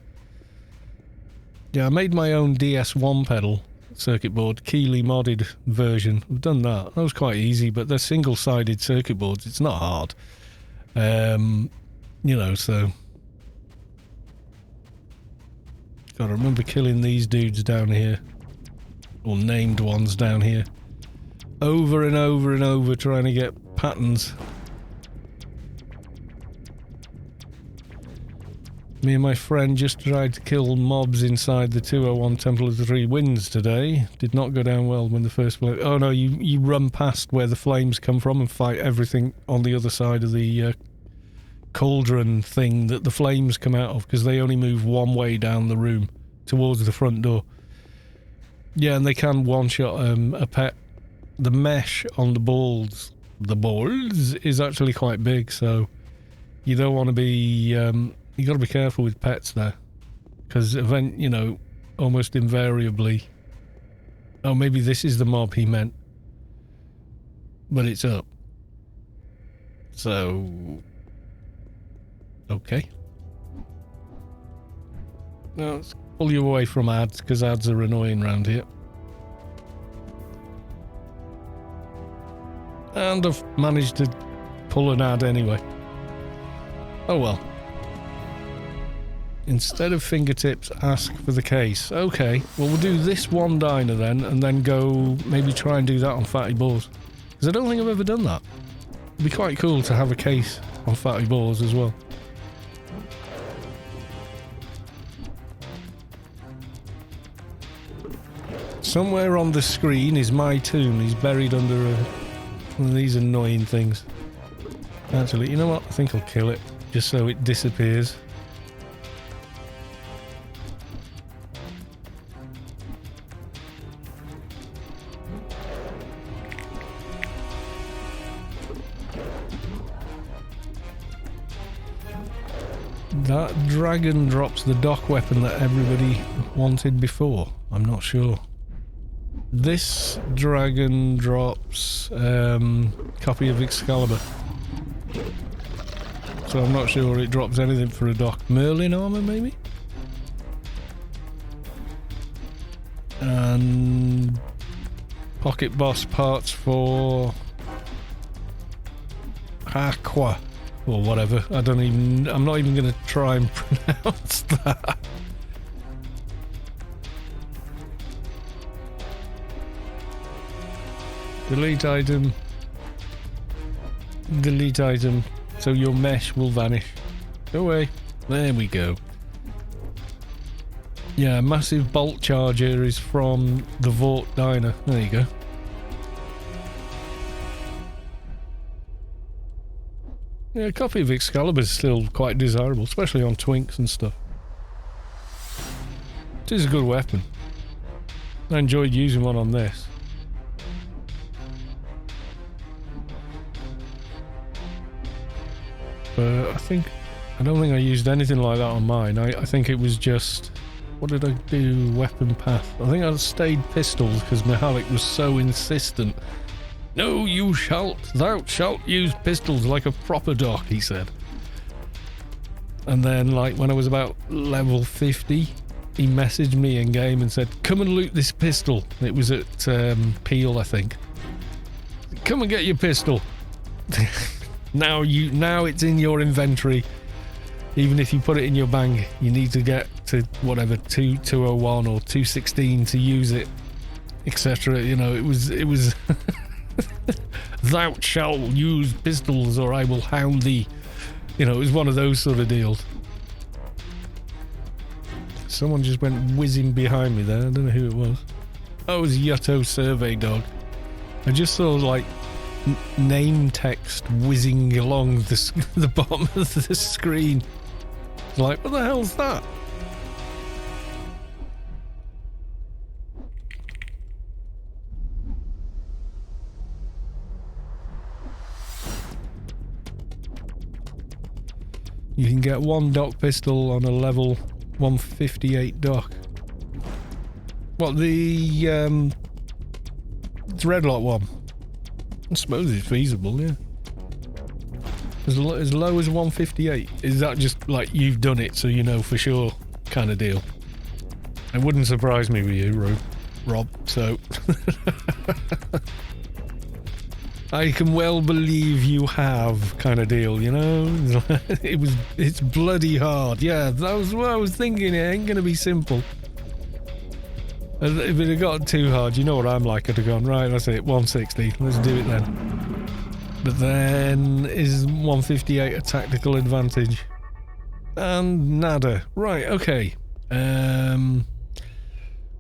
Yeah, I made my own DS1 pedal circuit board, Keeley modded version. I've done that. That was quite easy, but they're single-sided circuit boards. It's not hard. You know, so... Gotta remember killing these dudes down here. Or named ones down here. Over and over and over trying to get patterns. Me and my friend just tried to kill mobs inside the 201 Temple of the Three Winds today. Did not go down well when the first... Oh no, you run past where the flames come from and fight everything on the other side of the cauldron thing that the flames come out of, because they only move one way down the room towards the front door. Yeah, and they can one-shot a pet. The mesh on the balls is actually quite big, so you don't want to be... you got to be careful with pets there, because you know, almost invariably... Oh, maybe this is the mob he meant. But it's up. So... Okay. Now let's pull you away from ads, because ads are annoying around here. And I've managed to pull an ad anyway. Oh well. Instead of fingertips, ask for the case. Okay, well we'll do this one diner then, and then go maybe try and do that on Phattyaws. Because I don't think I've ever done that. It'd be quite cool to have a case on Phattyaws as well. Somewhere on the screen is my tomb. He's buried under one of these annoying things. Actually, you know what? I think I'll kill it, just so it disappears. That dragon drops the dock weapon that everybody wanted before. I'm not sure. This dragon drops copy of Excalibur. So I'm not sure it drops anything for a dock. Merlin armor, maybe? And pocket boss parts for Aqua. Or whatever. I'm not even going to try and pronounce that. Delete item. Delete item. So your mesh will vanish. Go away. There we go. Yeah, massive bolt charger is from the Vought Dyna. There you go. Yeah, a copy of Excalibur is still quite desirable, especially on twinks and stuff. It is a good weapon. I enjoyed using one on this. But I don't think I used anything like that on mine. I think it was just... What did I do? Weapon path. I think I stayed pistols because Mihalik was so insistent. No, thou shalt use pistols like a proper dock, he said. And then, like, when I was about level 50, he messaged me in game and said, come and loot this pistol. It was at Peel, I think. Come and get your pistol. Now it's in your inventory. Even if you put it in your bag, you need to get to whatever 201 or 216 to use it, etc. You know, it was thou shalt use pistols or I will hound thee. You know, it was one of those sort of deals. Someone just went whizzing behind me there. I don't know who it was. Oh, it was Yutto Survey Dog. I just saw like name text whizzing along the bottom of the screen. Like, what the hell's that? You can get one dock pistol on a level 158 dock. What, the Dreadlock one? I suppose it's feasible, yeah. As low as 158. Is that just like you've done it so you know for sure kind of deal? It wouldn't surprise me with you, Rob, so... I can well believe you have, kind of deal, you know? It's bloody hard. Yeah, that was what I was thinking. It ain't gonna be simple. If it had got too hard, you know what I'm like. I'd have gone, right, that's it, 160. Let's do it then. But then, is 158 a tactical advantage? And nada. Right, okay.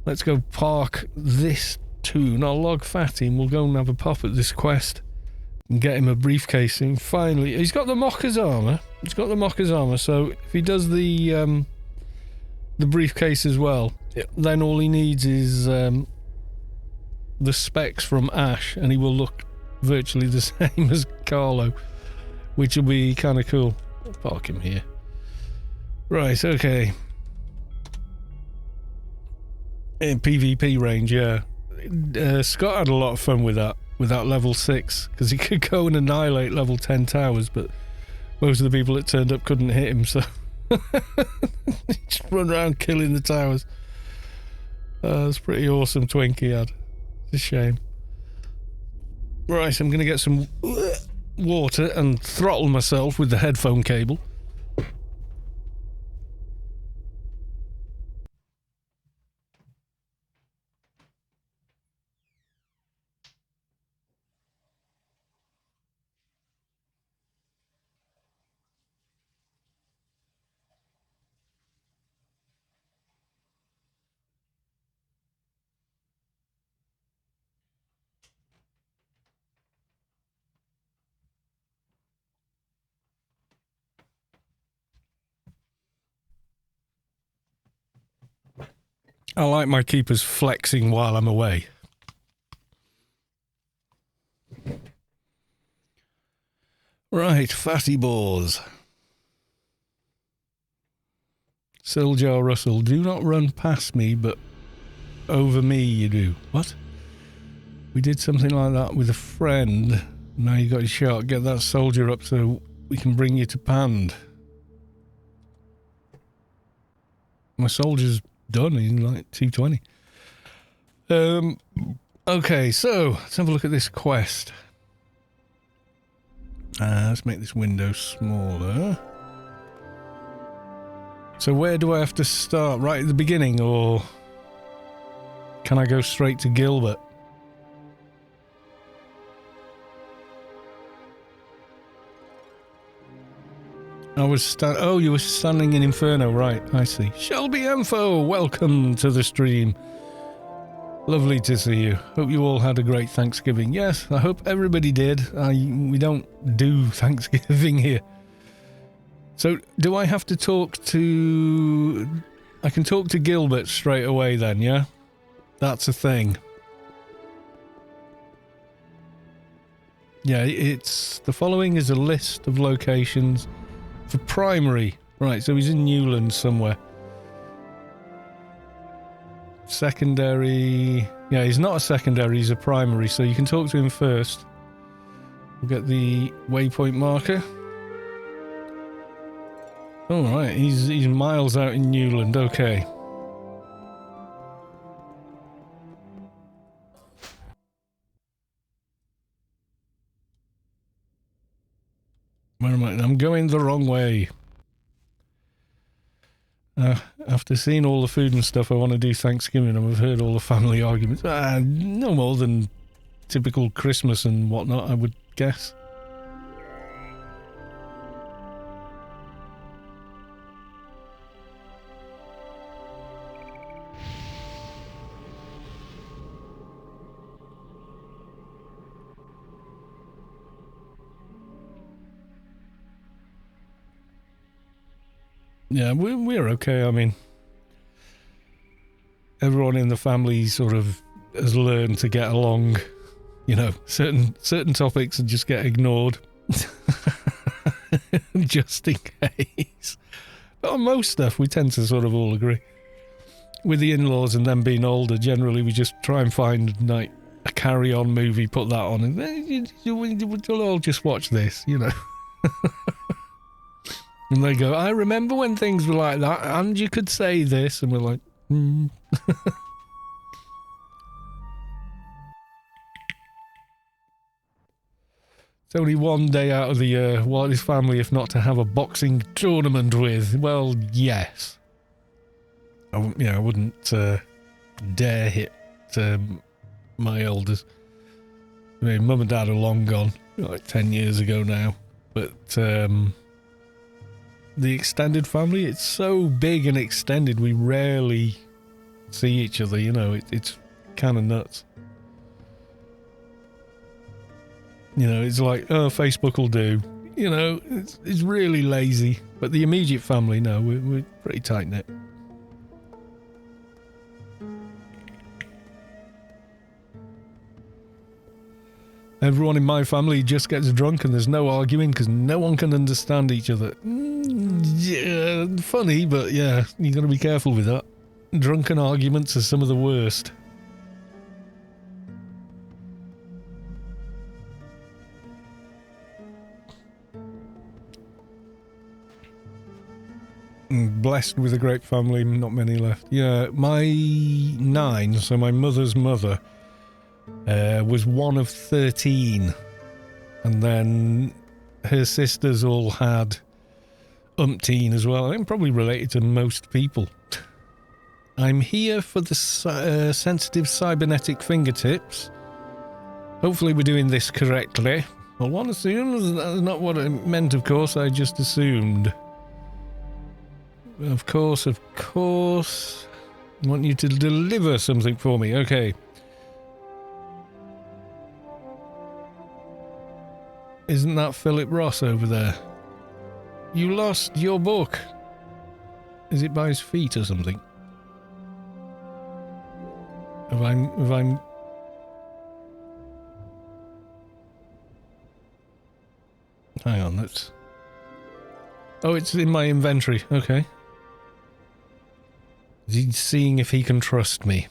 Let's go park this tune. I'll log Fatty and we'll go and have a pop at this quest and get him a briefcase. And finally, he's got the Mocker's armor. So if he does the briefcase as well, then all he needs is the specs from Ash, and he will look virtually the same as Carlo, which will be kind of cool. I'll park him here. Right, okay. In PvP range, yeah. Scott had a lot of fun with that level 6, because he could go and annihilate level 10 towers, but most of the people that turned up couldn't hit him, so just run around killing the towers. It's pretty awesome twink he had. It's a shame. Right, I'm going to get some water and throttle myself with the headphone cable. I like my keepers flexing while I'm away. Right, Phattyaws. Siljar Russell, do not run past me, but over me you do. What? We did something like that with a friend. Now you got your shot. Get that soldier up so we can bring you to Pand. My soldier's done. He's like 220. Okay, so let's have a look at this quest. Let's make this window smaller. So where do I have to start? Right at the beginning, or can I go straight to Gilbert? Oh, you were standing in Inferno, right, I see. Shelby Info, welcome to the stream. Lovely to see you. Hope you all had a great Thanksgiving. Yes, I hope everybody did. We don't do Thanksgiving here. So, do I have to talk to... I can talk to Gilbert straight away then, yeah? That's a thing. Yeah, it's... The following is a list of locations for primary. Right, so he's in Newland somewhere. Secondary... Yeah, he's not a secondary, he's a primary, so you can talk to him first. We'll get the waypoint marker. Alright, he's miles out in Newland, okay. Where am I? I'm going the wrong way. After seeing all the food and stuff, I want to do Thanksgiving, and I've heard all the family arguments. No more than typical Christmas and whatnot, I would guess. Yeah, we're okay. I mean, everyone in the family sort of has learned to get along. You know, certain topics and just get ignored, just in case. But on most stuff, we tend to sort of all agree. With the in-laws and them being older, generally we just try and find like a carry-on movie, put that on, and we'll all just watch this, you know. And they go, I remember when things were like that, and you could say this, and we're like, It's only one day out of the year. What is family if not to have a boxing tournament with? Well, yes. I wouldn't dare hit my elders. I mean, mum and dad are long gone, like 10 years ago now. But the extended family, it's so big and extended, we rarely see each other, you know, it's kind of nuts. You know, it's like, oh, Facebook will do. You know, it's really lazy. But the immediate family, no, we're pretty tight-knit. Everyone in my family just gets drunk and there's no arguing because no one can understand each other. Yeah, funny, but yeah, you got to be careful with that. Drunken arguments are some of the worst. Blessed with a great family, not many left. Yeah, my 9, so my mother's mother, was one of 13. And then her sisters all had umpteen as well. I'm probably related to most people. I'm here for the sensitive cybernetic fingertips. Hopefully we're doing this correctly. Well, one assumes that's not what I meant, of course. I just assumed. Of course. I want you to deliver something for me. Okay. Isn't that Philip Ross over there? You lost your book. Is it by his feet or something? Have I... Hang on, let's... Oh, it's in my inventory. Okay. He's seeing if he can trust me.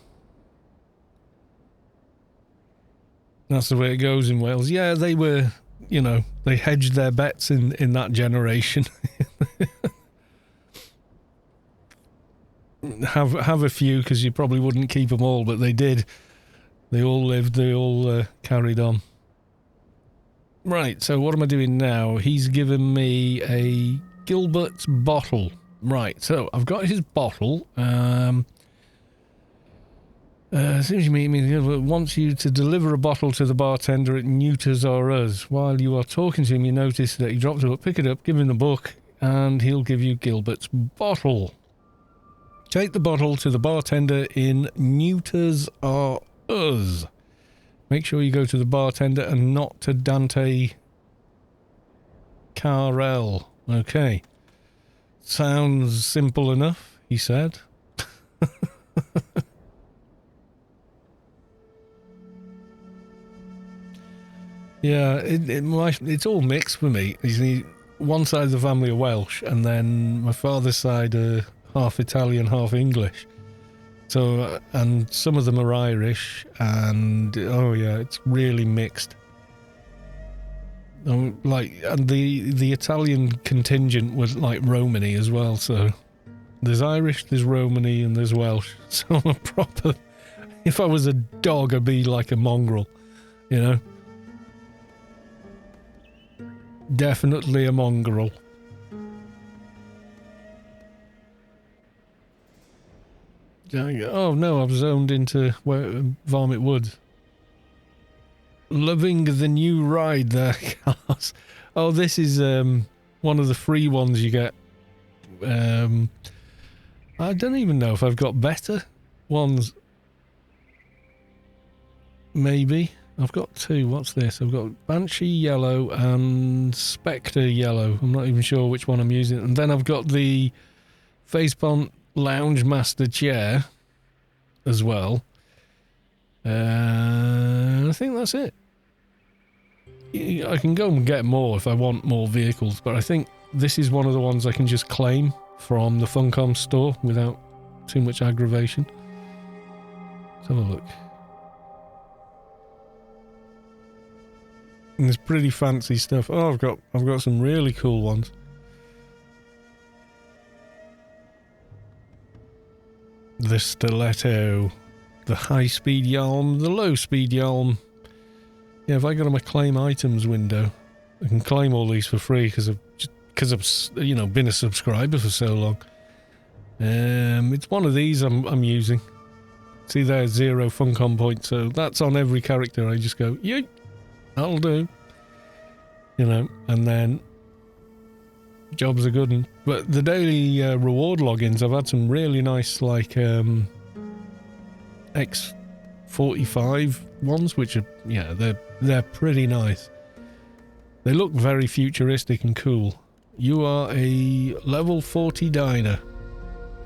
That's the way it goes in Wales. Yeah, they were, you know, they hedged their bets in that generation. have a few, because you probably wouldn't keep them all, but they did. They all lived, they all carried on. Right, so what am I doing now? He's given me a Gilbert's bottle. Right, so I've got his bottle. As soon as you meet me, Gilbert wants you to deliver a bottle to the bartender at Newters or Us. While you are talking to him, you notice that he dropped it. Pick it up, give him the book, and he'll give you Gilbert's bottle. Take the bottle to the bartender in Newters or Us. Make sure you go to the bartender and not to Dante Carell. Okay. Sounds simple enough, he said. Yeah, it's all mixed for me. You see, one side of the family are Welsh, and then my father's side are half Italian, half English. So, and some of them are Irish, and oh yeah, it's really mixed. Like, and the Italian contingent was like Romany as well, so there's Irish, there's Romany, and there's Welsh. So I'm a proper, if I was a dog, I'd be like a mongrel, you know? Definitely a mongrel. Oh no, I've zoned into Varmint Woods. Loving the new ride there, cars. Oh, this is one of the free ones you get. I don't even know if I've got better ones. Maybe. I've got 2. What's this? I've got Banshee Yellow and Spectre Yellow. I'm not even sure which one I'm using. And then I've got the Facepalm Lounge Master chair as well. I think that's it. I can go and get more if I want more vehicles, but I think this is one of the ones I can just claim from the Funcom store without too much aggravation. Let's have a look. And there's pretty fancy stuff. Oh, I've got some really cool ones. The Stiletto, the high-speed Yalm, the low-speed Yalm. Yeah, have I got on my claim items window? I can claim all these for free because I've you know, been a subscriber for so long. It's one of these I'm using. See, there's 0 Funcom points, so that's on every character. I just go, yeah, that'll do. You know, and then jobs are good. But the daily reward logins, I've had some really nice, like, X45 ones, which are, yeah, they're pretty nice. They look very futuristic and cool. You are a level 40 Dyna.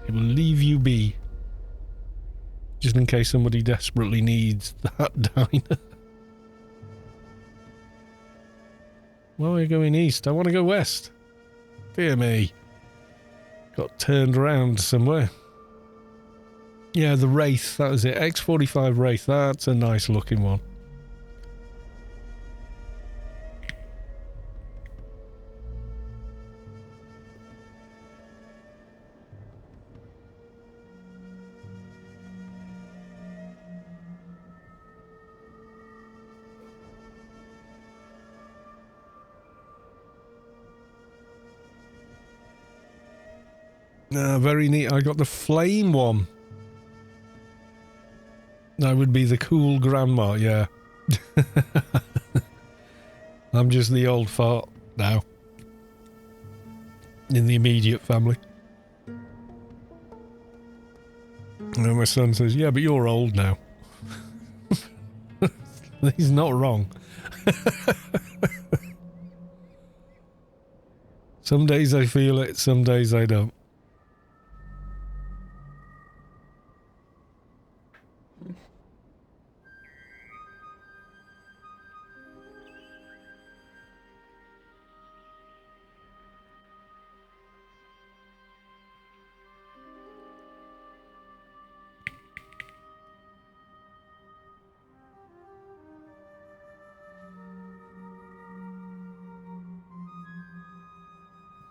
It will leave you be. Just in case somebody desperately needs that Dyna. Why are you going east? I want to go west. Dear me. Got turned around somewhere. Yeah, the Wraith, that was it. X45 Wraith, that's a nice looking one. Very neat. I got the flame one. That would be the cool grandma, yeah. I'm just the old fart now. In the immediate family. And my son says, yeah, but you're old now. He's not wrong. Some days I feel it, some days I don't.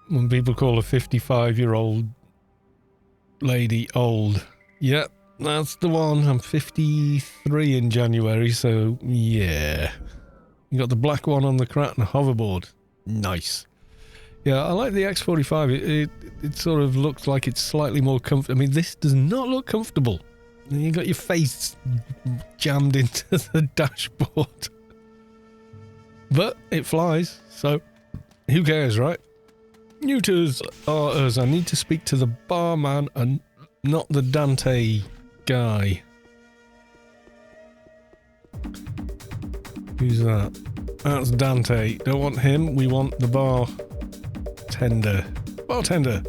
When people call a 55-year-old lady old. Yep, that's the one. I'm 53 in January, so yeah. You got the black one on the Kraken hoverboard. Nice. Yeah, I like the X45. It sort of looks like it's slightly more comfortable. I mean, this does not look comfortable. You got your face jammed into the dashboard. But it flies, so who cares, right? Neuters are us. I need to speak to the barman and not the Dante guy. Who's that? That's Dante. Don't want him. We want the bartender. Bartender.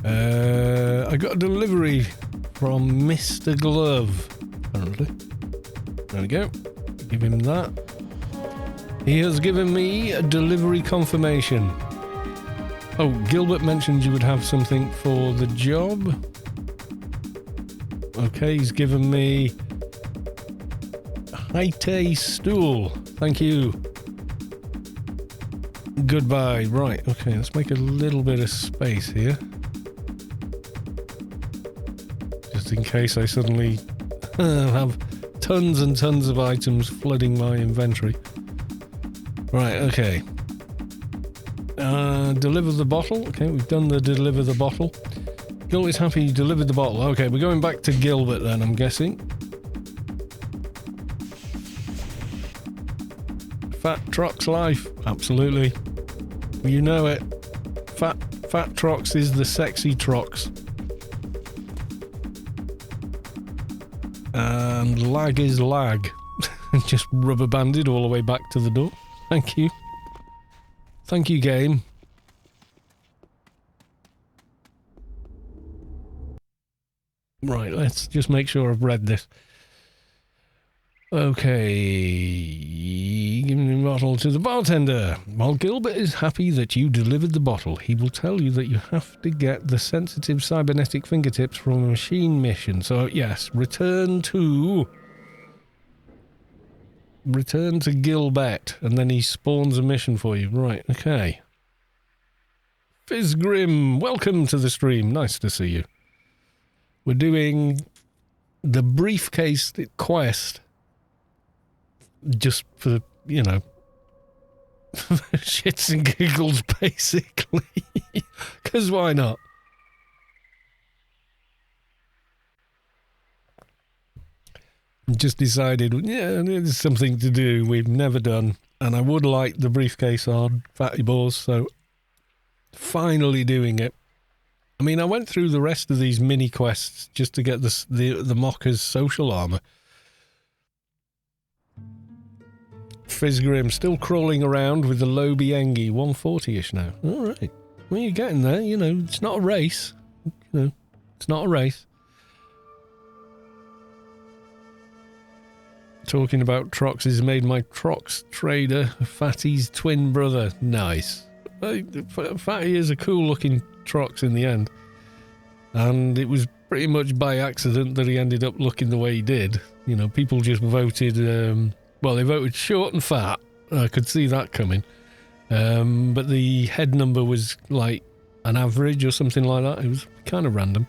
I got a delivery from Mr. Glove, apparently. There we go. Give him that. He has given me a delivery confirmation. Oh, Gilbert mentioned you would have something for the job. Okay, he's given me a high-tay stool. Thank you. Goodbye. Right, okay, let's make a little bit of space here. Just in case I suddenly have tons and tons of items flooding my inventory. Right, okay. Deliver the bottle. Okay, we've done the deliver the bottle. Gil is happy you delivered the bottle. Okay, we're going back to Gilbert then, I'm guessing. Fat Trox life. Absolutely. You know it. Fat Trox is the sexy Trox. And lag is lag. Just rubber banded all the way back to the door. Thank you. Thank you, game. Right, let's just make sure I've read this. Okay. Giving the bottle to the bartender. While Gilbert is happy that you delivered the bottle, he will tell you that you have to get the sensitive cybernetic fingertips from a machine mission. So, yes, return to Gilbert, and then he spawns a mission for you. Right, okay. Fizzgrim, welcome to the stream. Nice to see you. We're doing the Briefcase quest. Just for, you know, Shits and giggles, basically. Because why not? Just decided, yeah, there's something to do we've never done. And I would like the briefcase on Phattyaws, so finally doing it. I mean, I went through the rest of these mini quests just to get the Mocker's social armor. Fizzgrim still crawling around with the Lobiengi, 140-ish now. All right. Well, you're getting there. You know, it's not a race. You know, it's not a race. Talking about Trox has made my Trox trader Fatty's twin brother. Nice. Fatty is a cool-looking Trox in the end. And it was pretty much by accident that he ended up looking the way he did. You know, people just voted... well, they voted short and fat. I could see that coming. But the head number was like an average or something like that. It was kind of random.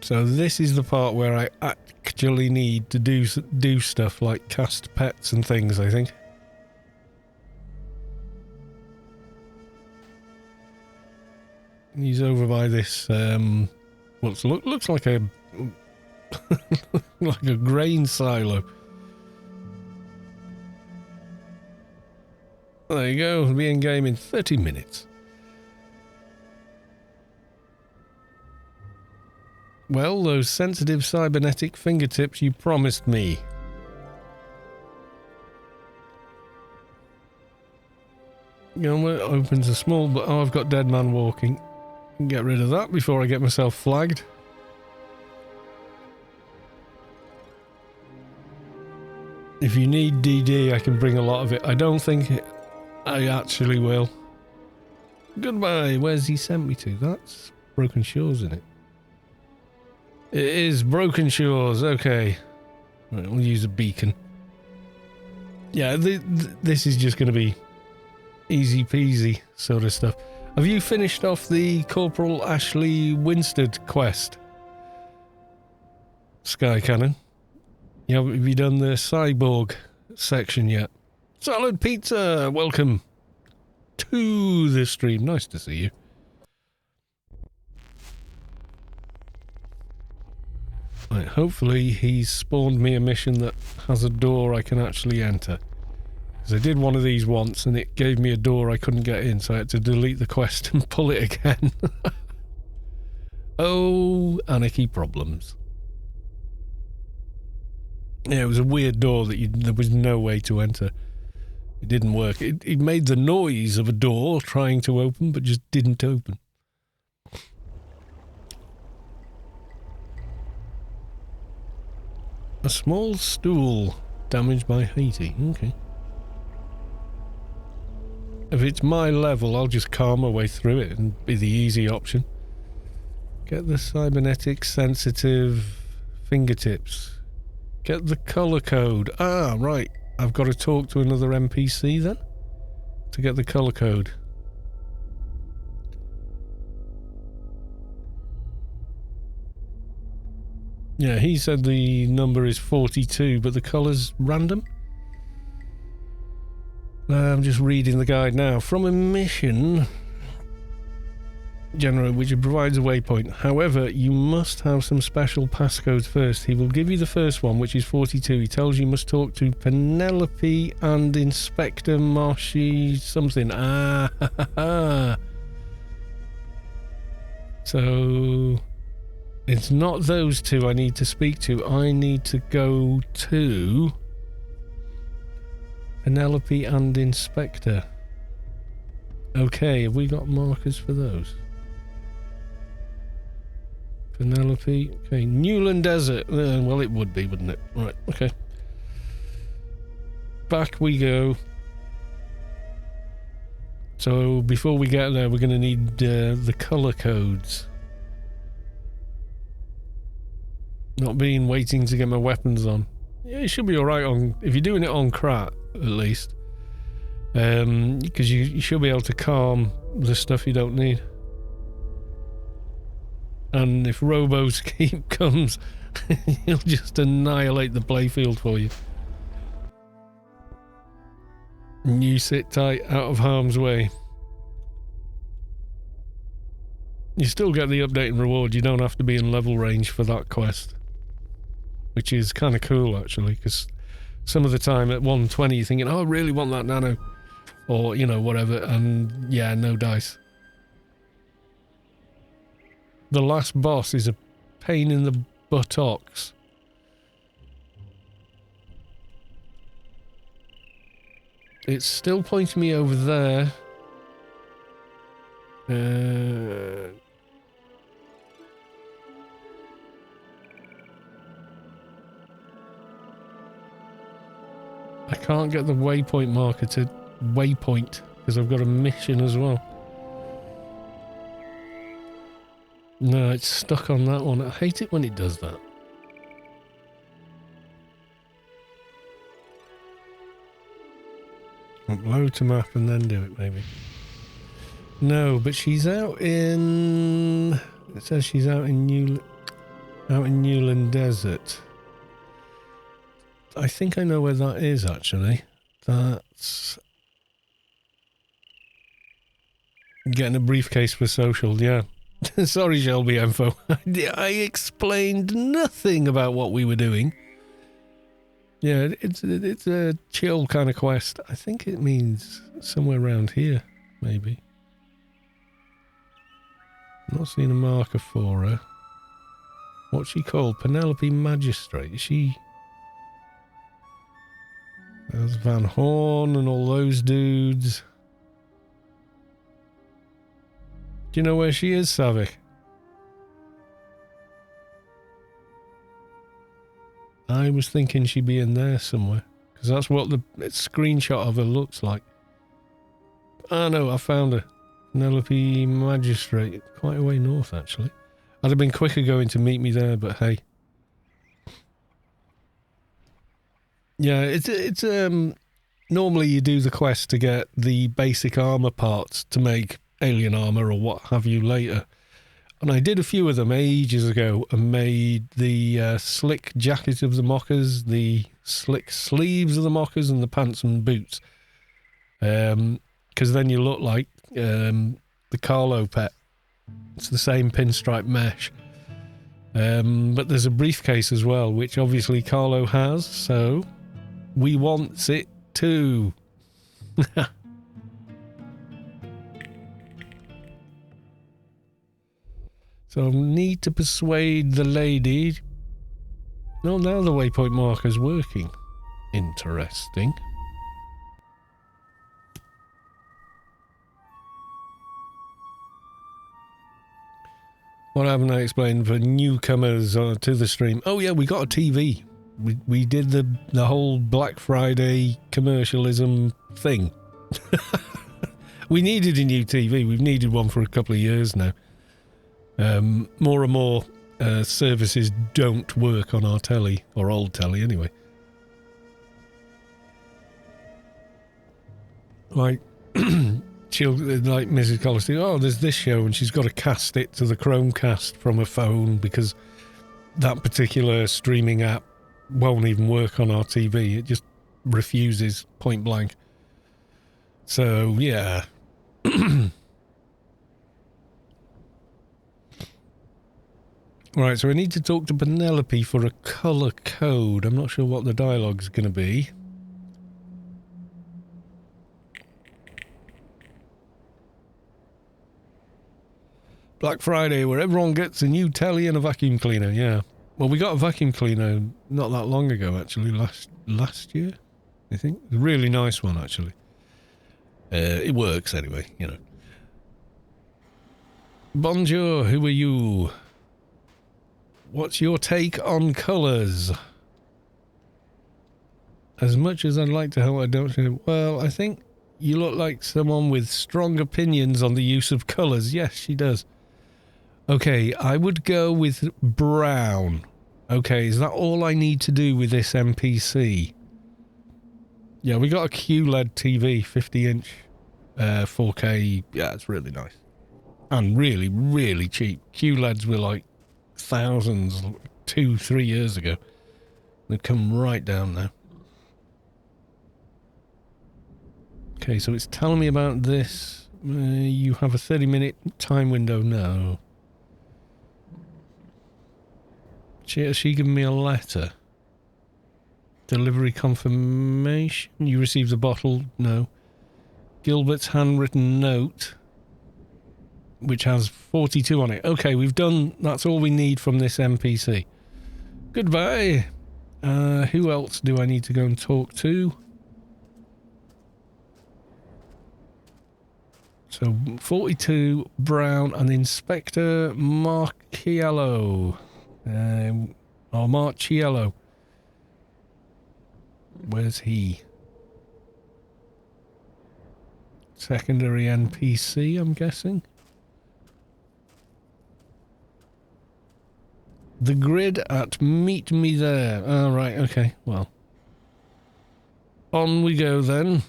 So this is the part where I actually need to do stuff like cast pets and things, I think. He's over by this, looks like a like a grain silo. There you go, we'll be in game in 30 minutes. Well, those sensitive cybernetic fingertips you promised me. You know, it opens a small, but oh, I've got dead man walking. Get rid of that before I get myself flagged. If you need DD, I can bring a lot of it. I don't think I actually will. Goodbye. Where's he sent me to? That's Broken Shores, isn't it? It is Broken Shores. Okay. Right, we'll use a beacon. Yeah, this is just going to be easy peasy sort of stuff. Have you finished off the Corporal Ashley Winstead quest? Sky Cannon. Yeah, have you done the cyborg section yet? Solid Pizza, welcome to the stream. Nice to see you. Right, hopefully he's spawned me a mission that has a door I can actually enter. Because I did one of these once and it gave me a door I couldn't get in, so I had to delete the quest and pull it again. Oh, Anarchy problems. Yeah, it was a weird door that there was no way to enter. It didn't work. It made the noise of a door trying to open, but just didn't open. A small stool damaged by Haiti. Okay. If it's my level, I'll just calm my way through it and be the easy option. Get the cybernetic sensitive fingertips. Get the colour code. Ah, right. I've got to talk to another NPC then to get the colour code. Yeah, he said the number is 42, but the colour's random. I'm just reading the guide now. From a mission generator which provides a waypoint. However, you must have some special passcodes first. He will give you the first one, which is 42. He tells you must talk to Penelope and Inspector Marshy something. So it's not those two I need to speak to. I need to go to Penelope and Inspector. Okay, have we got markers for those? Penelope. Okay, Newland Desert. Well, it would be, wouldn't it? Right, okay. Back we go. So, before we get there, we're going to need the colour codes. Not being waiting to get my weapons on. Yeah, it should be alright on... If you're doing it on Krat, at least. Because you should be able to calm the stuff you don't need. And if Robo's Keep comes, he'll just annihilate the playfield for you. And you sit tight, out of harm's way. You still get the update and reward. You don't have to be in level range for that quest. Which is kind of cool, actually, because some of the time at 120 you're thinking, oh, I really want that nano. Or, you know, whatever, and yeah, no dice. The last boss is a pain in the buttocks. It's still pointing me over there. I can't get the waypoint marker to waypoint because I've got a mission as well. No, it's stuck on that one. I hate it when it does that. Upload to map and then do it, maybe. No, but she's out in... It says she's out in Newland Desert. I think I know where that is, actually. That's... Getting a briefcase for social, yeah. Sorry, Shelby Info. I explained nothing about what we were doing. Yeah, it's a chill kind of quest. I think it means somewhere around here, maybe. Not seeing a marker for her. What's she called? Penelope Magistrate. Is she... There's Van Horn and all those dudes. Do you know where she is, Savik? I was thinking she'd be in there somewhere. Because that's what the screenshot of her looks like. Ah, no, I found her. Penelope Magistrate. Quite a way north, actually. I'd have been quicker going to meet me there, but hey. Yeah, it's normally you do the quest to get the basic armor parts to make alien armor or what have you later. And I did a few of them ages ago and made the slick jacket of the mockers, the slick sleeves of the mockers, and the pants and boots. Because then you look like the Carlo pet. It's the same pinstripe mesh. But there's a briefcase as well, which obviously Carlo has, so we want it too. So I need to persuade the lady. No, now the waypoint marker's working. Interesting. What haven't I explained for newcomers to the stream? Oh yeah, we got a TV. We did the whole Black Friday commercialism thing. We needed a new TV. We've needed one for a couple of years now. More and more services don't work on our telly, or old telly anyway. Like, she'll, like Mrs. Collis, oh, there's this show, and she's got to cast it to the Chromecast from her phone because that particular streaming app won't even work on our TV. It just refuses point blank. So, yeah. Right, so I need to talk to Penelope for a colour code. I'm not sure what the dialogue's going to be. Black Friday, where everyone gets a new telly and a vacuum cleaner, yeah. Well, we got a vacuum cleaner not that long ago, actually, last year, I think. A really nice one, actually. It works anyway, you know. Bonjour, who are you? What's your take on colours? As much as I'd like to help, I don't... Well, I think you look like someone with strong opinions on the use of colours. Yes, she does. Okay, I would go with brown. Okay, is that all I need to do with this NPC? Yeah, we got a QLED TV, 50-inch, 4K. Yeah, it's really nice. And really, really cheap. QLEDs were like thousands 2-3 years ago. They've come right down now. Okay, so it's telling me about this. You have a 30-minute time window. No. Has she given me a letter? Delivery confirmation. You received a bottle. No. Gilbert's handwritten note, which has 42 on it. Okay, we've done... That's all we need from this NPC. Goodbye. Who else do I need to go and talk to? So, 42, Brown, and Inspector Marchiello. Or Marchiello. Where's he? Secondary NPC, I'm guessing. The grid at Meet Me There. Oh, right, okay, well. On we go then.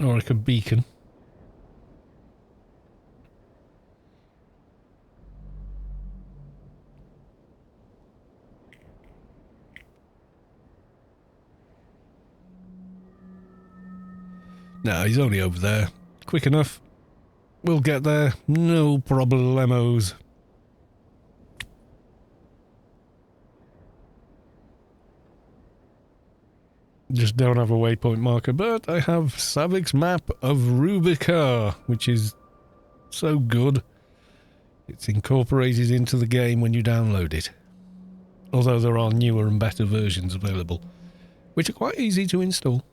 Or like a beacon. No, he's only over there. Quick enough. We'll get there. No problemos. Just don't have a waypoint marker, but I have Savik's map of Rubica, which is so good. It's incorporated into the game when you download it. Although there are newer and better versions available, which are quite easy to install.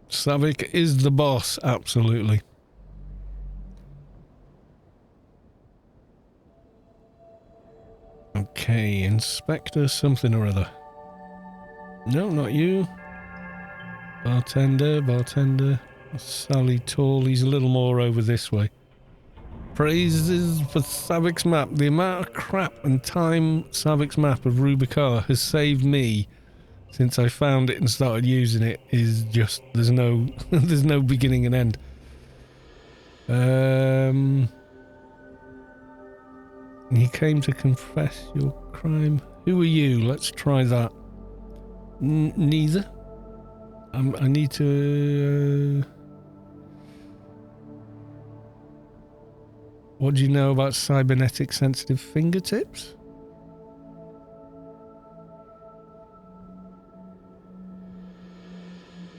Savik is the boss, absolutely. Okay, Inspector something or other. No, not you. Bartender. Sally Tall, he's a little more over this way. Praises for Savik's map. The amount of crap and time Savik's map of Rubicar has saved me since I found it and started using it is just, there's no there's no beginning and end. You came to confess your crime. Who are you? Let's try that. Neither. I need to... What do you know about cybernetic sensitive fingertips?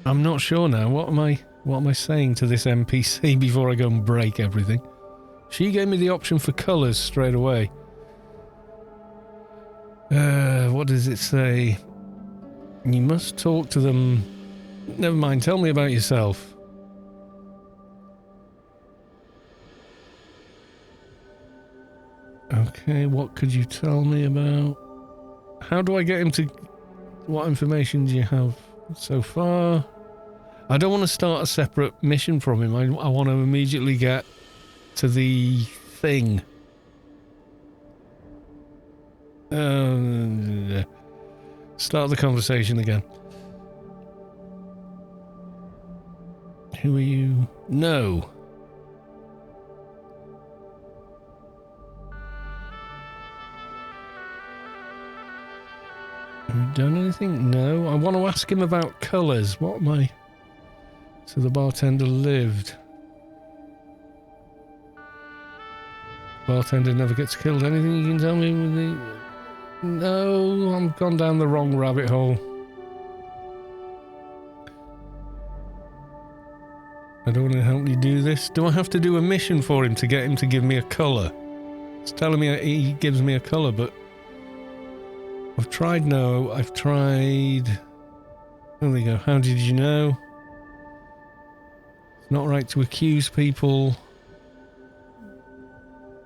I'm not sure now. What am I saying to this NPC before I go and break everything? She gave me the option for colours straight away. What does it say? You must talk to them. Never mind, tell me about yourself. Okay, what could you tell me about? How do I get him to... What information do you have so far? I don't want to start a separate mission from him. I want to immediately get to the thing. Start the conversation again. Who are you? No. Have you done anything? No. I want to ask him about colours. What am I... So the bartender lived. Bartender never gets killed. Anything you can tell me with the... No, I'm gone down the wrong rabbit hole. I don't want to help you do this. Do I have to do a mission for him to get him to give me a colour? It's telling me he gives me a colour, but... I've tried no. I've tried... There we go. How did you know? It's not right to accuse people.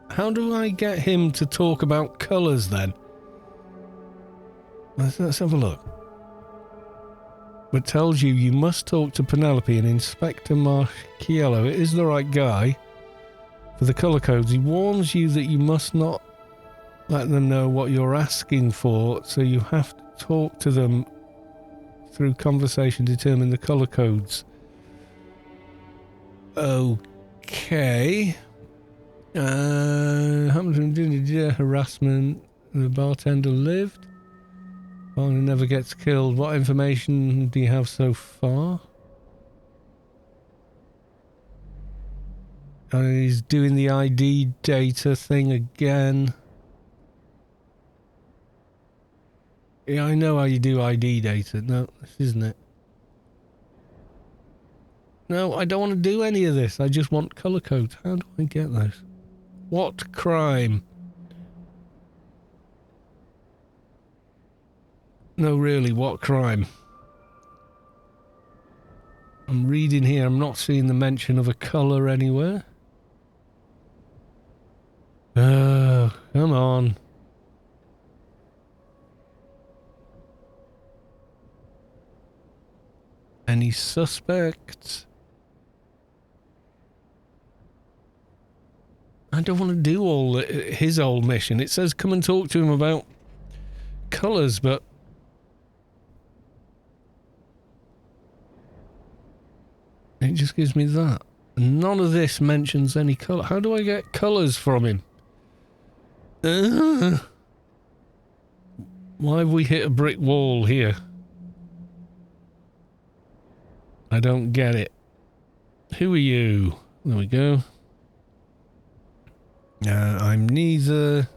How do I get him to talk about colours then? Let's have a look. It tells you must talk to Penelope and Inspector Marchiello. It is the right guy. for the colour codes. He warns you that you must not let them know what you're asking for, so you have to talk to them through conversation, determine the colour codes. Okay. Harassment. The bartender lived. Bartender never gets killed. What information do you have so far? He's doing the ID data thing again. Yeah, I know how you do ID data. No, this isn't it. No, I don't want to do any of this. I just want colour codes. How do I get those? What crime? No, really, what crime? I'm reading here. I'm not seeing the mention of a colour anywhere. Oh, come on. Any suspects? I don't want to do all his old mission. It says come and talk to him about colours, but it just gives me that. None of this mentions any colour. How do I get colours from him? Why have we hit a brick wall here? I don't get it. Who are you? There we go. I'm neither.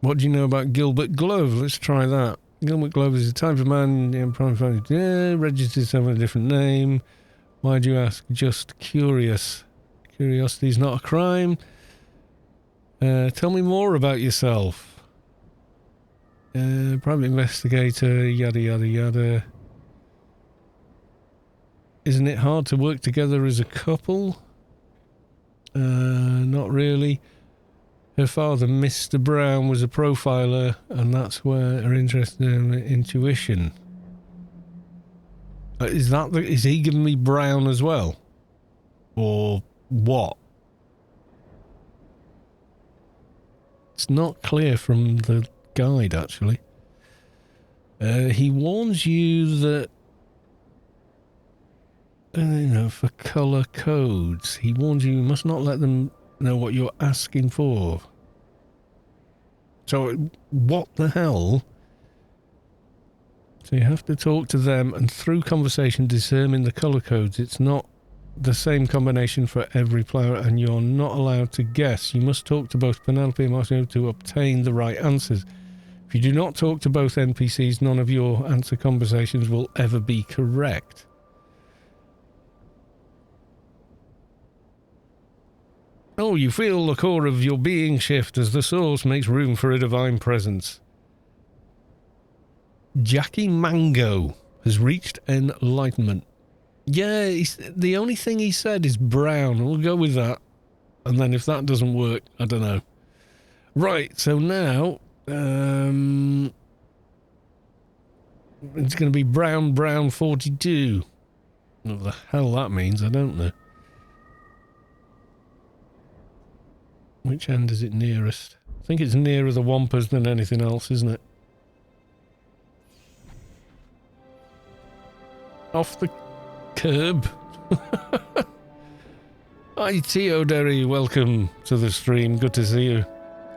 What do you know about Gilbert Glove? Let's try that. Gilbert Glove is a type of man in prime family. Registered someone a different name. Why do you ask? Just curious. Curiosity is not a crime. Tell me more about yourself. Private investigator, yada yada yada. Isn't it hard to work together as a couple? Not really. Her father, Mr. Brown, was a profiler, and that's where her interest in intuition. Is he giving me Brown as well? Or what? It's not clear from the guide, actually. He warns you that for colour codes. He warns you must not let them know what you're asking for. So, what the hell? So you have to talk to them and through conversation determine the colour codes. It's not the same combination for every player and you're not allowed to guess. You must talk to both Penelope and Martin to obtain the right answers. If you do not talk to both NPCs, none of your answer conversations will ever be correct. Oh, you feel the core of your being shift as the source makes room for a divine presence. Jackie Mango has reached enlightenment. Yeah, the only thing he said is brown. We'll go with that. And then if that doesn't work, I don't know. Right, so now it's going to be Brown 42. What the hell that means, I don't know. Which end is it nearest? I think it's nearer the Wampers than anything else, isn't it? Off the curb. Hi, T.O. Derry. Welcome to the stream. Good to see you.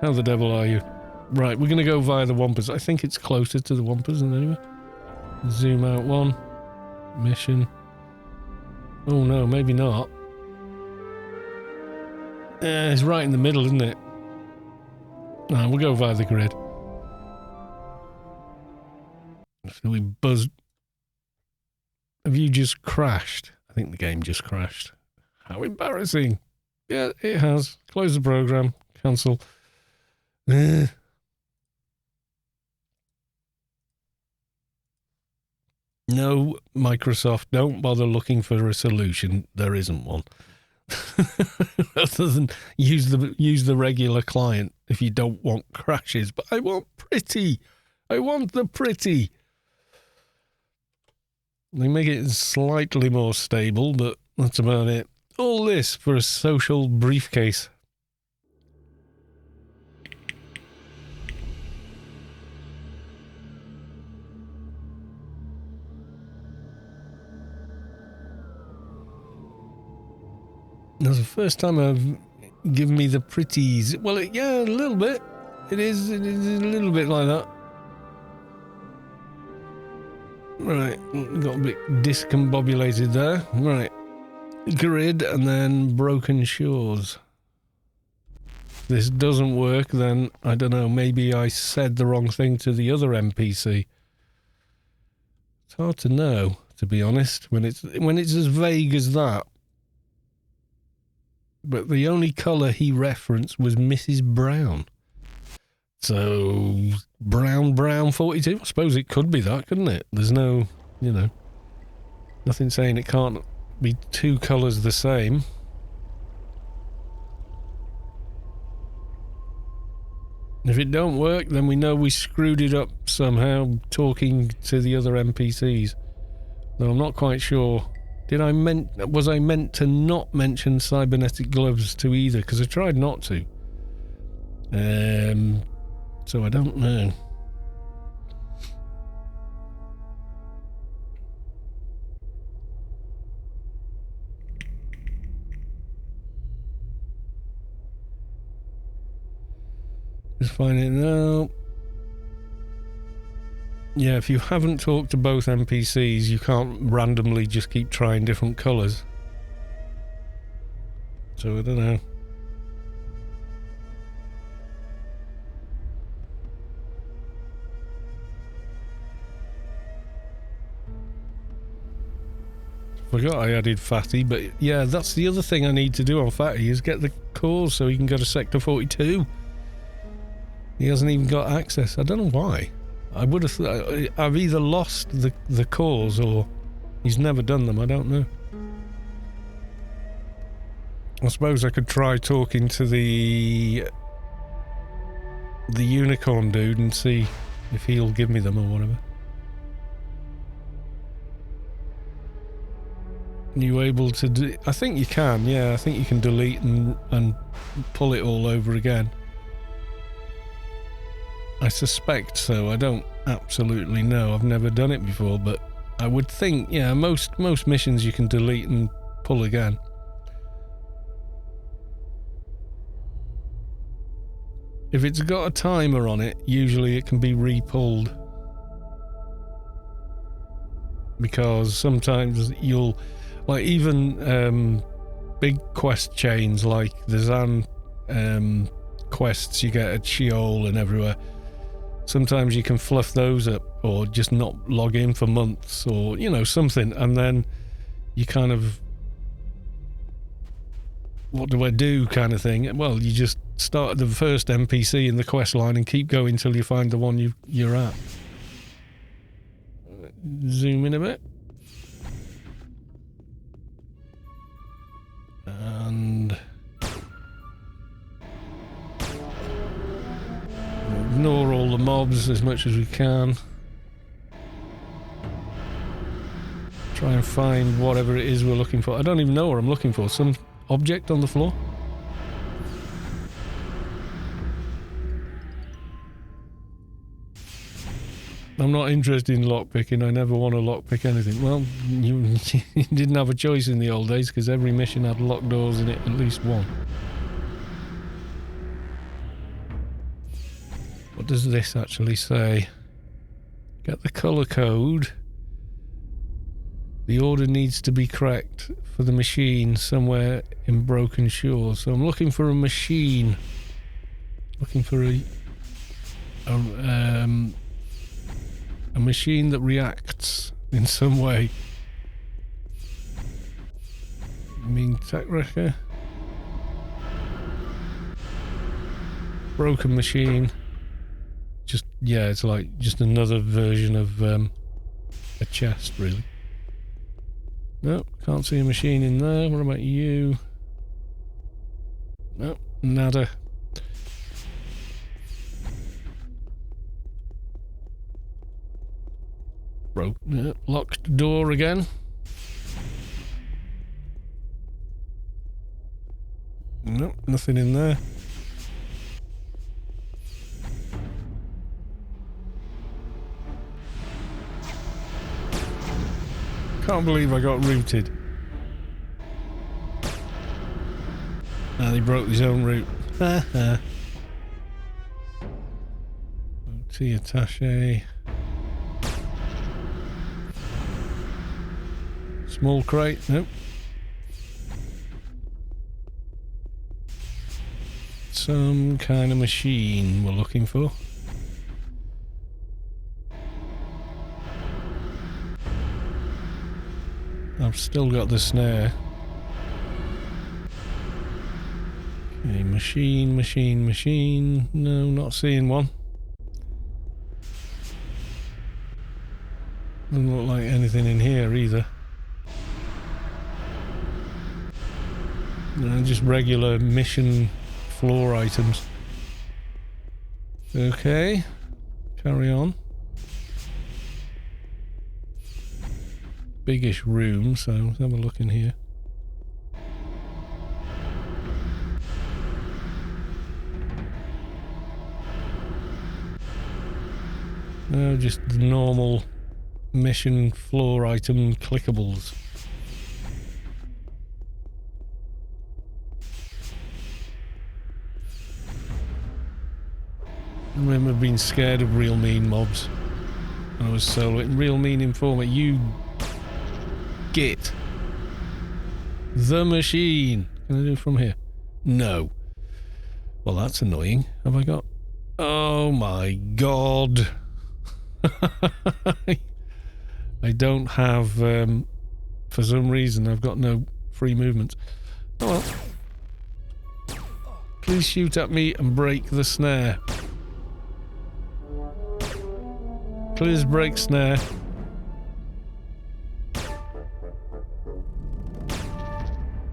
How the devil are you? Right, we're going to go via the Wampers. I think it's closer to the Wampers than anyway. Zoom out one. Mission. Oh, no, maybe not. It's right in the middle, isn't it? No, we'll go via the grid. So we buzzed. Have you just crashed? I think the game just crashed. How embarrassing. Yeah, it has. Close the program. Cancel. No, Microsoft, don't bother looking for a solution. There isn't one. Other than use the regular client if you don't want crashes. But I want pretty. I want the pretty. They make it slightly more stable, but that's about it. All this for a social briefcase. That's the first time I've given me the pretties. Well, yeah, a little bit. It is a little bit like that. Right, got a bit discombobulated there. Right, grid and then broken shores. If this doesn't work, then I don't know, maybe I said the wrong thing to the other NPC. It's hard to know, to be honest, when it's as vague as that. But the only colour he referenced was Mrs. Brown. So, Brown 42? I suppose it could be that, couldn't it? There's no, you know, nothing saying it can't be two colours the same. If it don't work, then we know we screwed it up somehow talking to the other NPCs. Though I'm not quite sure. Was I meant to not mention cybernetic gloves to either? Because I tried not to. So I don't know. Just finding out. Yeah, if you haven't talked to both NPCs, you can't randomly just keep trying different colours. So I don't know. Forgot I added Fatty, but yeah, that's the other thing I need to do on Fatty is get the cores so he can go to Sector 42. He hasn't even got access. I don't know why. I would have thought I've either lost the cores or he's never done them. I don't know. I suppose I could try talking to the unicorn dude and see if he'll give me them or whatever. Are you able to do... I think you can, yeah. I think you can delete and pull it all over again. I suspect so. I don't absolutely know. I've never done it before, but I would think, yeah, most missions you can delete and pull again. If it's got a timer on it, usually it can be re-pulled. Because sometimes you'll... Like, even big quest chains like the Zan quests you get at Sheol and everywhere, sometimes you can fluff those up or just not log in for months or, you know, something, and then you kind of... What do I do kind of thing? Well, you just start at the first NPC in the quest line and keep going till you find the one you're at. Zoom in a bit. And ignore all the mobs as much as we can. Try and find whatever it is we're looking for. I don't even know what I'm looking for. Some object on the floor? I'm not interested in lockpicking. I never want to lockpick anything. Well, you didn't have a choice in the old days because every mission had locked doors in it, at least one. What does this actually say? Get the colour code. The order needs to be correct for the machine somewhere in Broken Shores. So I'm looking for a machine. Looking for a machine that reacts in some way. I mean, tech wrecker. Broken machine. Just, yeah, it's like just another version of a chest, really. No, can't see a machine in there. What about you? No, nada. Broke, locked door again. Nope, nothing in there. Can't believe I got rooted. Ah, he broke his own route. Ha ha. Tea attache. Small crate, nope. Some kind of machine we're looking for. I've still got the snare. Okay, machine. No, not seeing one. Doesn't look like anything in here either. No, just regular mission floor items. Okay, carry on. Biggish room, so let's have a look in here. No, just the normal mission floor item clickables. I remember being scared of real mean mobs when I was soloing. Real mean informer, you get the machine. Can I do it from here? No. Well, that's annoying. Have I got... Oh my god. I don't have... for some reason, I've got no free movement. Oh well. Please shoot at me and break the snare. Please break snare.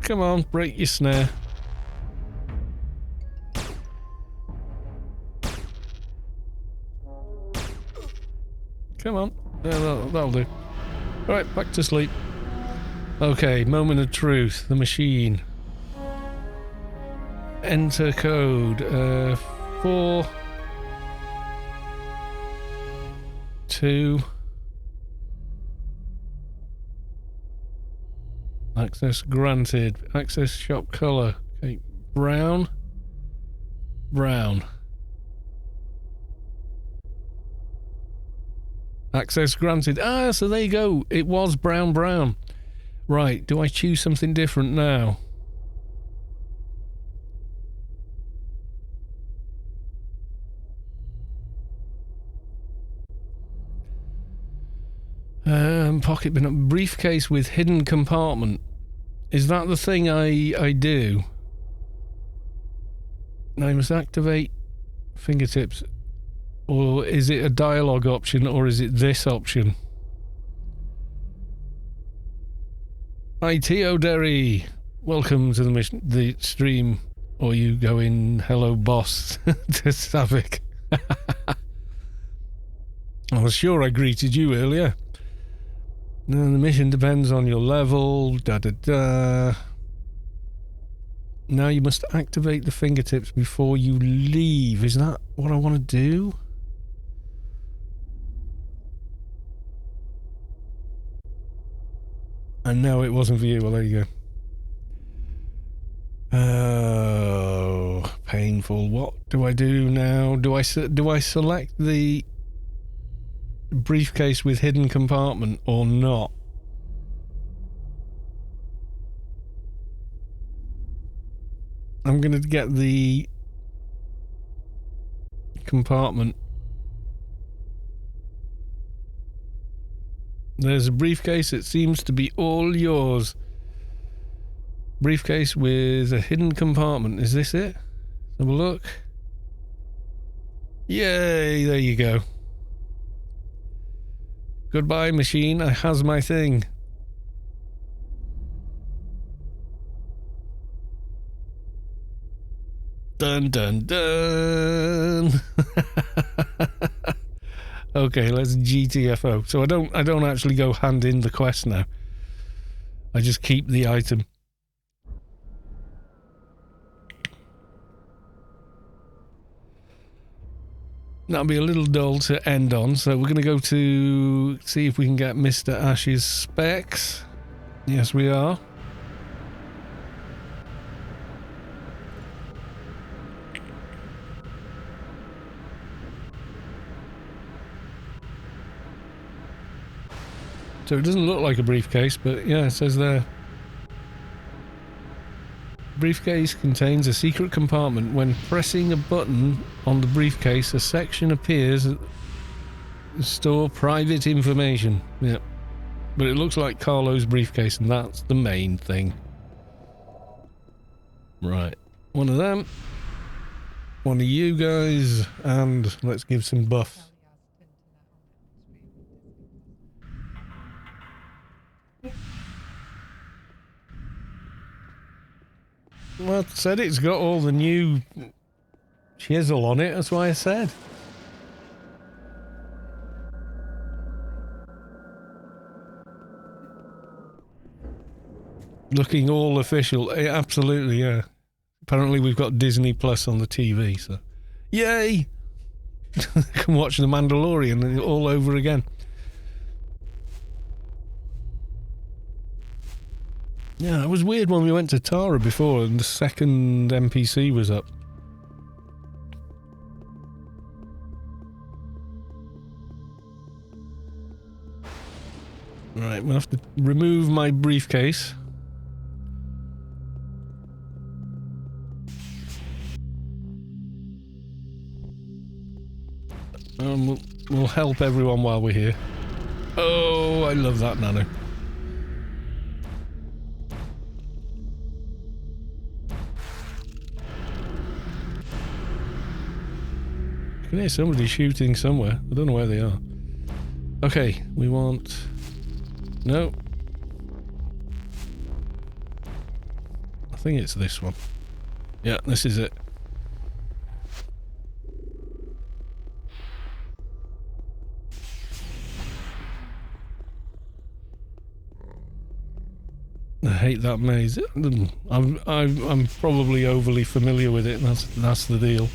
Come on, break your snare. Come on. Yeah, that'll do. Alright, back to sleep. Okay, moment of truth. The machine. Enter code. 4... 2... Access granted. Access shop color. Okay, brown. Brown. Access granted. Ah, so there you go. It was brown. Right, do I choose something different now? Pocket bin, briefcase with hidden compartment. Is that the thing I do? I must activate fingertips. Or is it a dialogue option, or is it this option? ITO Derry, welcome to the stream. Or you go in, hello boss, to Savik. I was sure I greeted you earlier. No, the mission depends on your level, Now you must activate the fingertips before you leave. Is that what I want to do? And no, it wasn't for you. Well, there you go. Oh, painful. What do I do now? Do I select the briefcase with hidden compartment or not? I'm going to get the compartment. There's a briefcase. It seems to be all yours. Briefcase with a hidden compartment. Is this it? Have a look. Yay, there you go. Goodbye, machine. I has my thing. Dun dun dun. Okay, let's GTFO. So I don't actually go hand in the quest now. I just keep the item. That'll be a little dull to end on, so we're going to go to see if we can get Mr. Ash's specs. Yes, we are. So it doesn't look like a briefcase, but yeah, it says there. Briefcase contains a secret compartment. When pressing a button on the briefcase, a section appears that store private information. Yeah. But it looks like Carlo's briefcase, and that's the main thing. Right. One of them. One of you guys. And let's give some buffs. Well, I said it's got all the new chisel on it, that's why I said. Looking all official, absolutely, yeah. Apparently we've got Disney Plus on the TV, so... Yay! Can watch The Mandalorian all over again. Yeah, it was weird when we went to Tara before and the second NPC was up. Right, we'll have to remove my briefcase. We'll help everyone while we're here. Oh, I love that nano. I can hear somebody shooting somewhere. I don't know where they are. Okay, we want... No. I think it's this one. Yeah, this is it. I hate that maze. I'm probably overly familiar with it. That's the deal.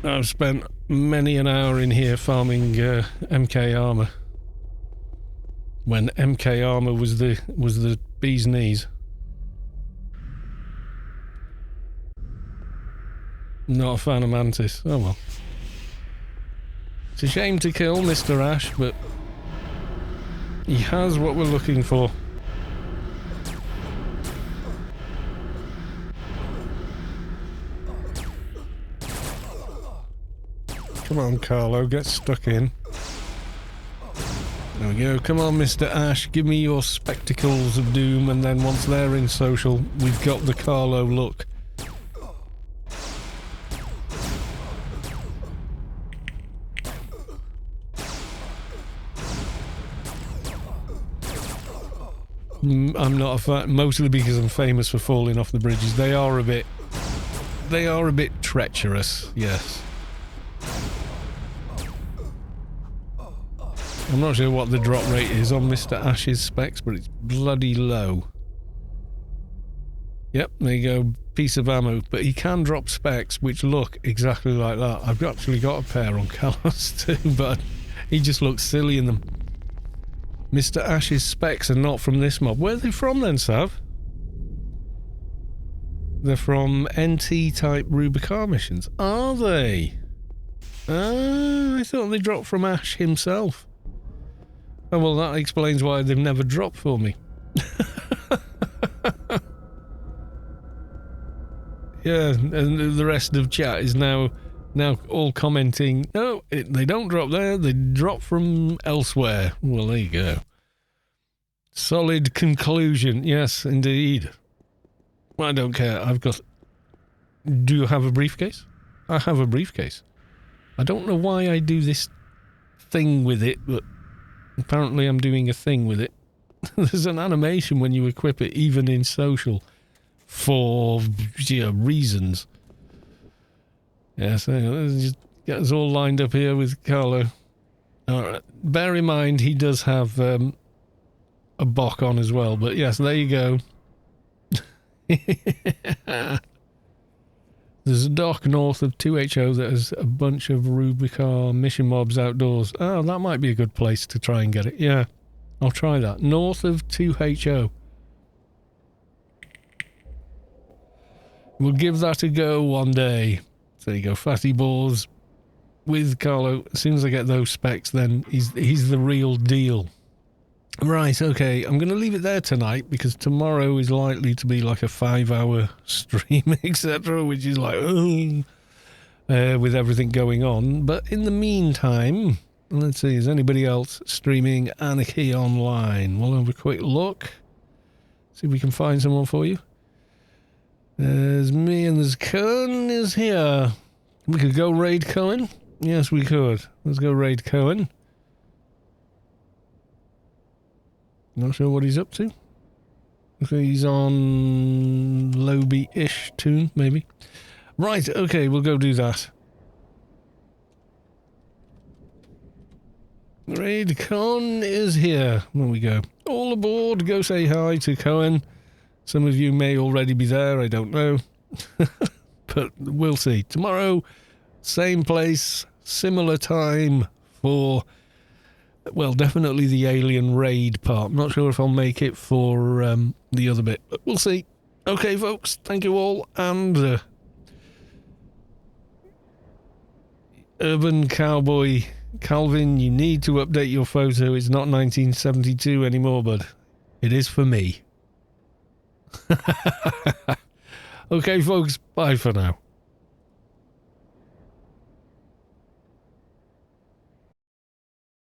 I've spent many an hour in here farming MK armor. When MK armor was the bee's knees. Not a fan of Mantis. Oh well. It's a shame to kill Mr. Ash, but he has what we're looking for. Come on, Carlo, get stuck in. There we go. Come on, Mr. Ash, give me your spectacles of doom, and then once they're in social, we've got the Carlo look. I'm not a fan, mostly because I'm famous for falling off the bridges. They are a bit treacherous, yes. I'm not sure what the drop rate is on Mr. Ash's specs, but it's bloody low. Yep, there you go, piece of ammo. But he can drop specs which look exactly like that. I've actually got a pair on Carlos too, but he just looks silly in them. Mr. Ash's specs are not from this mob. Where are they from then, Sav? They're from NT-type Rubicon missions. Are they? I thought they dropped from Ash himself. Oh, well, that explains why they've never dropped for me. Yeah, and the rest of chat is now all commenting, no, they don't drop there, they drop from elsewhere. Well, there you go. Solid conclusion. Yes, indeed. I don't care. Do you have a briefcase? I have a briefcase. I don't know why I do this thing with it, but apparently I'm doing a thing with it. There's an animation when you equip it, even in social, for reasons. Yeah, so let's just get us all lined up here with Carlo. Alright, bear in mind he does have a Bok on as well. But yes, there you go. There's a dock north of 2HO that has a bunch of Rubicar mission mobs outdoors. Oh, that might be a good place to try and get it. Yeah, I'll try that. North of 2HO. We'll give that a go one day. So there you go, Phattyaws with Carlo. As soon as I get those specs, then he's the real deal. Right, okay, I'm going to leave it there tonight because tomorrow is likely to be like a 5-hour stream, etc., which is like, with everything going on. But in the meantime, let's see, is anybody else streaming Anarchy online? We'll have a quick look. See if we can find someone for you. There's me and there's Cohen is here. We could go raid Cohen. Yes, we could. Let's go raid Cohen. Not sure what he's up to. Okay, he's on Lobby-ish tune, maybe. Right, okay, we'll go do that. Raid Con is here. There we go. All aboard, go say hi to Cohen. Some of you may already be there, I don't know. But we'll see. Tomorrow, same place, similar time for... well, definitely the alien raid part. I'm not sure if I'll make it for the other bit, but we'll see. Okay, folks, thank you all, and Urban Cowboy Calvin, you need to update your photo. It's not 1972 anymore, bud. It is for me. Okay, folks, bye for now.